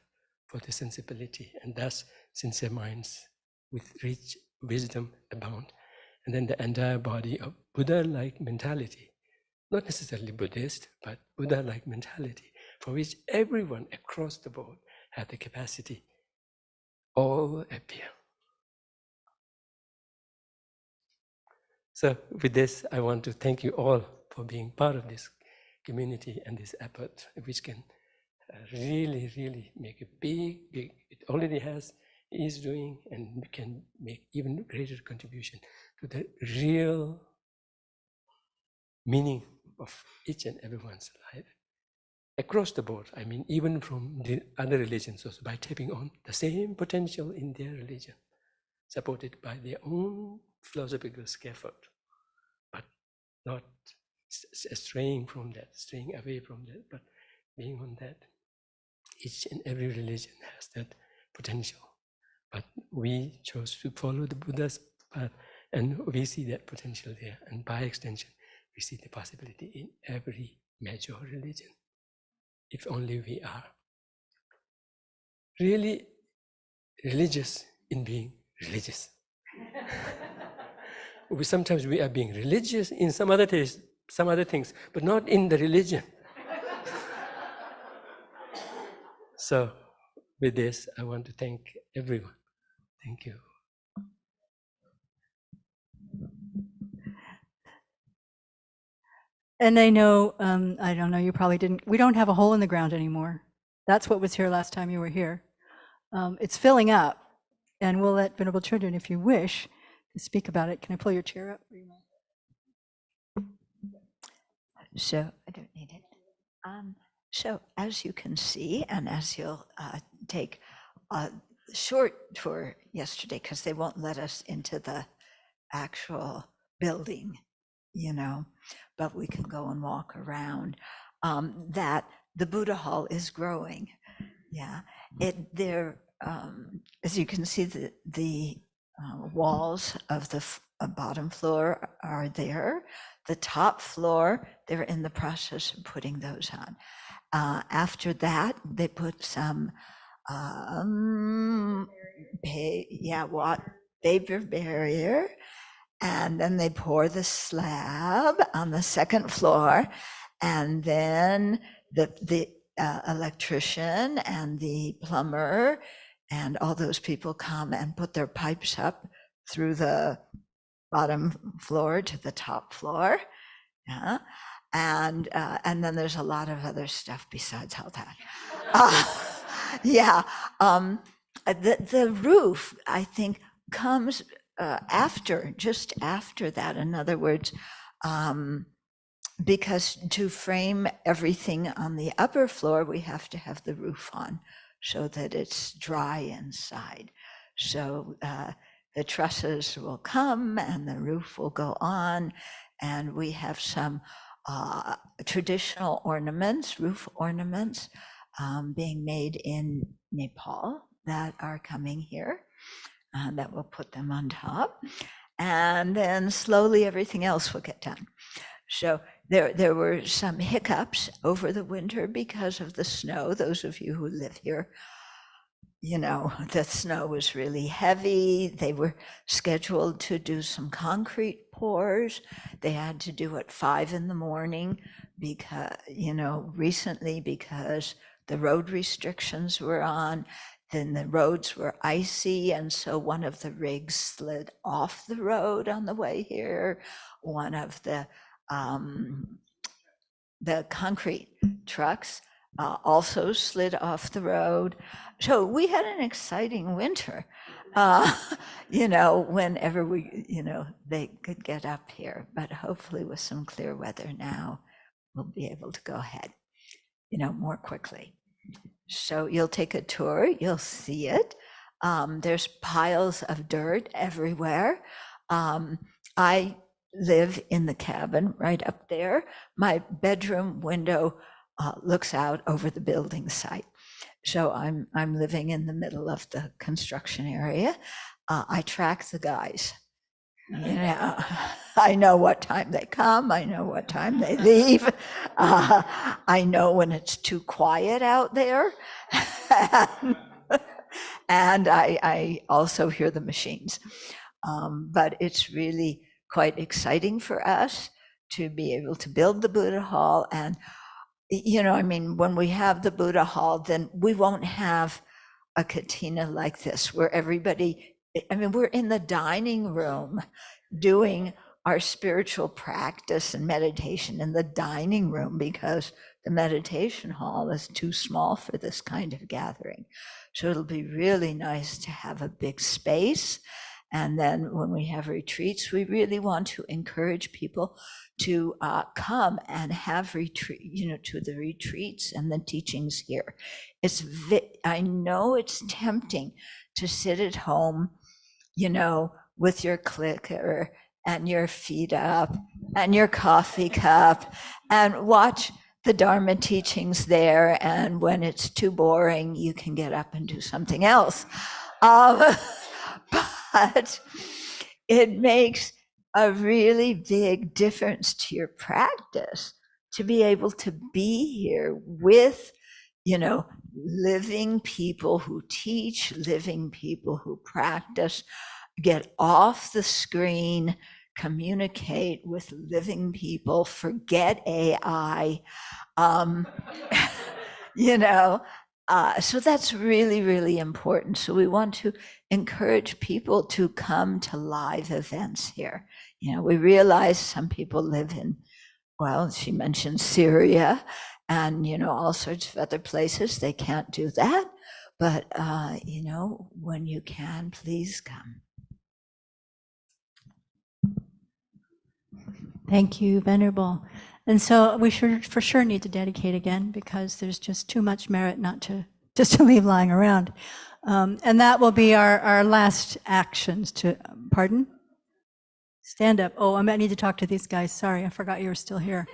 for the sensibility, and thus sincere minds with rich wisdom abound. And then the entire body of Buddha-like mentality, not necessarily Buddhist, but Buddha-like mentality, for which everyone across the board have the capacity, all appear. So with this, I want to thank you all for being part of this community and this effort, which can really, really make a big, it already is doing, and can make even greater contribution to the real meaning of each and everyone's life. Across the board, I mean, even from the other religions also, by tapping on the same potential in their religion, supported by their own philosophical scaffold, but not straying from that, straying away from that, but being on that. Each and every religion has that potential, but we chose to follow the Buddha's path And we see that potential there. And by extension, we see the possibility in every major religion. If only we are really religious in being religious. Sometimes we are being religious in some other things, but not in the religion. So with this, I want to thank everyone. Thank you. And I know, I don't know, you probably didn't, we don't have a hole in the ground anymore. That's what was here last time you were here. It's filling up, and we'll let Venerable Children, if you wish, to speak about it. Can I pull your chair up? So I don't need it. So as you can see, and as you'll take a short tour yesterday, because they won't let us into the actual building, you know, but we can go and walk around, that the Buddha Hall is growing. Yeah, as you can see, the walls of the bottom floor are there. The top floor, they're in the process of putting those on. After that, they put some paper barrier, and then they pour the slab on the second floor, and then the electrician and the plumber and all those people come and put their pipes up through the bottom floor to the top floor. Yeah. And then there's a lot of other stuff besides all that. The roof, I think, comes just after that. In other words, because to frame everything on the upper floor, we have to have the roof on so that it's dry inside. So the trusses will come and the roof will go on, and we have some traditional ornaments, roof ornaments, being made in Nepal that are coming here, that will put them on top. And then slowly everything else will get done. So there were some hiccups over the winter because of the snow. Those of you who live here, you know, the snow was really heavy. They were scheduled to do some concrete pours. They had to do at 5 a.m. because, you know, recently because the road restrictions were on. Then the roads were icy, and so one of the rigs slid off the road on the way here. One of the concrete trucks also slid off the road. So we had an exciting winter, you know, whenever they could get up here, but hopefully with some clear weather now, we'll be able to go ahead, you know, more quickly. So you'll take a tour, you'll see it. There's piles of dirt everywhere. I live in the cabin right up there. My bedroom window looks out over the building site. So I'm living in the middle of the construction area. I track the guys. You know, I know what time they come. I know what time they leave. I know when it's too quiet out there. And I also hear the machines. But it's really quite exciting for us to be able to build the Buddha Hall. And, you know, I mean, when we have the Buddha Hall, then we won't have a Katina like this, where everybody, I mean, we're in the dining room doing our spiritual practice and meditation in the dining room because the meditation hall is too small for this kind of gathering. So it'll be really nice to have a big space. And then when we have retreats, we really want to encourage people to come and have retreat, you know, to the retreats and the teachings here. I know it's tempting to sit at home, you know, with your clicker and your feet up and your coffee cup and watch the Dharma teachings there. And when it's too boring, you can get up and do something else. But it makes a really big difference to your practice to be able to be here with, living people who teach, living people who practice, get off the screen, communicate with living people, forget AI. So that's really, really important. So we want to encourage people to come to live events here. We realize some people live in, well, she mentioned Syria and, all sorts of other places. They can't do that. But, when you can, please come. Thank you, Venerable. And so we should for sure need to dedicate again, because there's just too much merit not to just to leave lying around. And that will be our last actions to, pardon? Stand up. Oh, I might need to talk to these guys. Sorry, I forgot you were still here.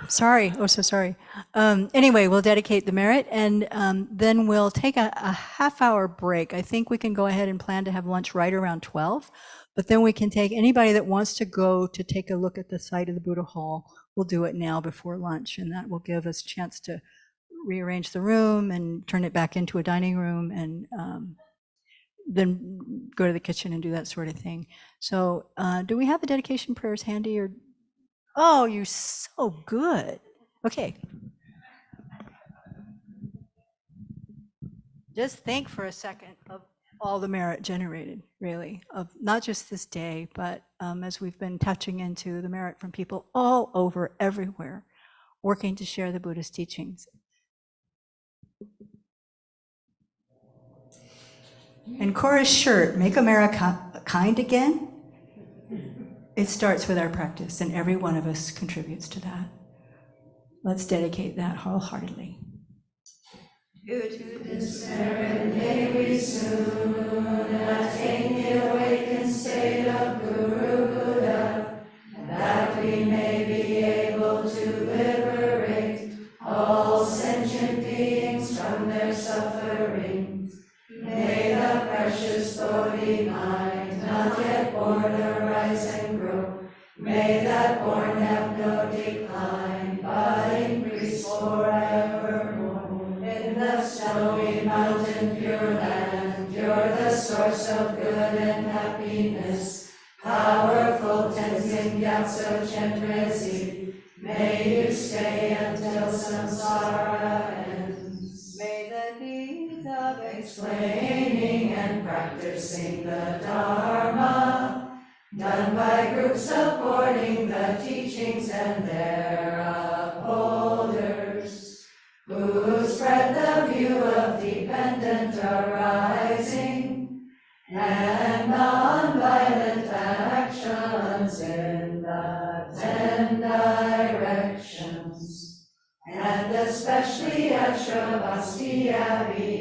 Sorry. Oh, so sorry. Anyway, we'll dedicate the merit, and then we'll take a half-hour break. I think we can go ahead and plan to have lunch right around 12, but then we can take anybody that wants to go to take a look at the site of the Buddha Hall. We'll do it now before lunch, and that will give us a chance to rearrange the room and turn it back into a dining room, and then go to the kitchen and do that sort of thing. So do we have the dedication prayers handy? Or oh, you're so good. Okay. Just think for a second of all the merit generated, really, of not just this day, but as we've been touching into the merit from people all over, everywhere, working to share the Buddhist teachings. And Cora's shirt, Make America Kind Again, it starts with our practice, and every one of us contributes to that. Let's dedicate that wholeheartedly. Due to this merit, may we soon attain the awakened state of Guru Buddha, that we may be able to liberate all sentient beings from their sufferings. May the precious Bodhi mind, not yet born, arise and grow. May that born have no decline, but increase forevermore. In the snowy mountain pure land, you're the source of good and happiness. Powerful Tenzin Gyatso Chenrezig, may you stay until samsara ends. May the deeds of explaining and practicing the Dharma, done by groups supporting the teachings and their upholders, who spread the view of dependent arising and nonviolent actions in the 10 directions, and especially at Sravasti Abbey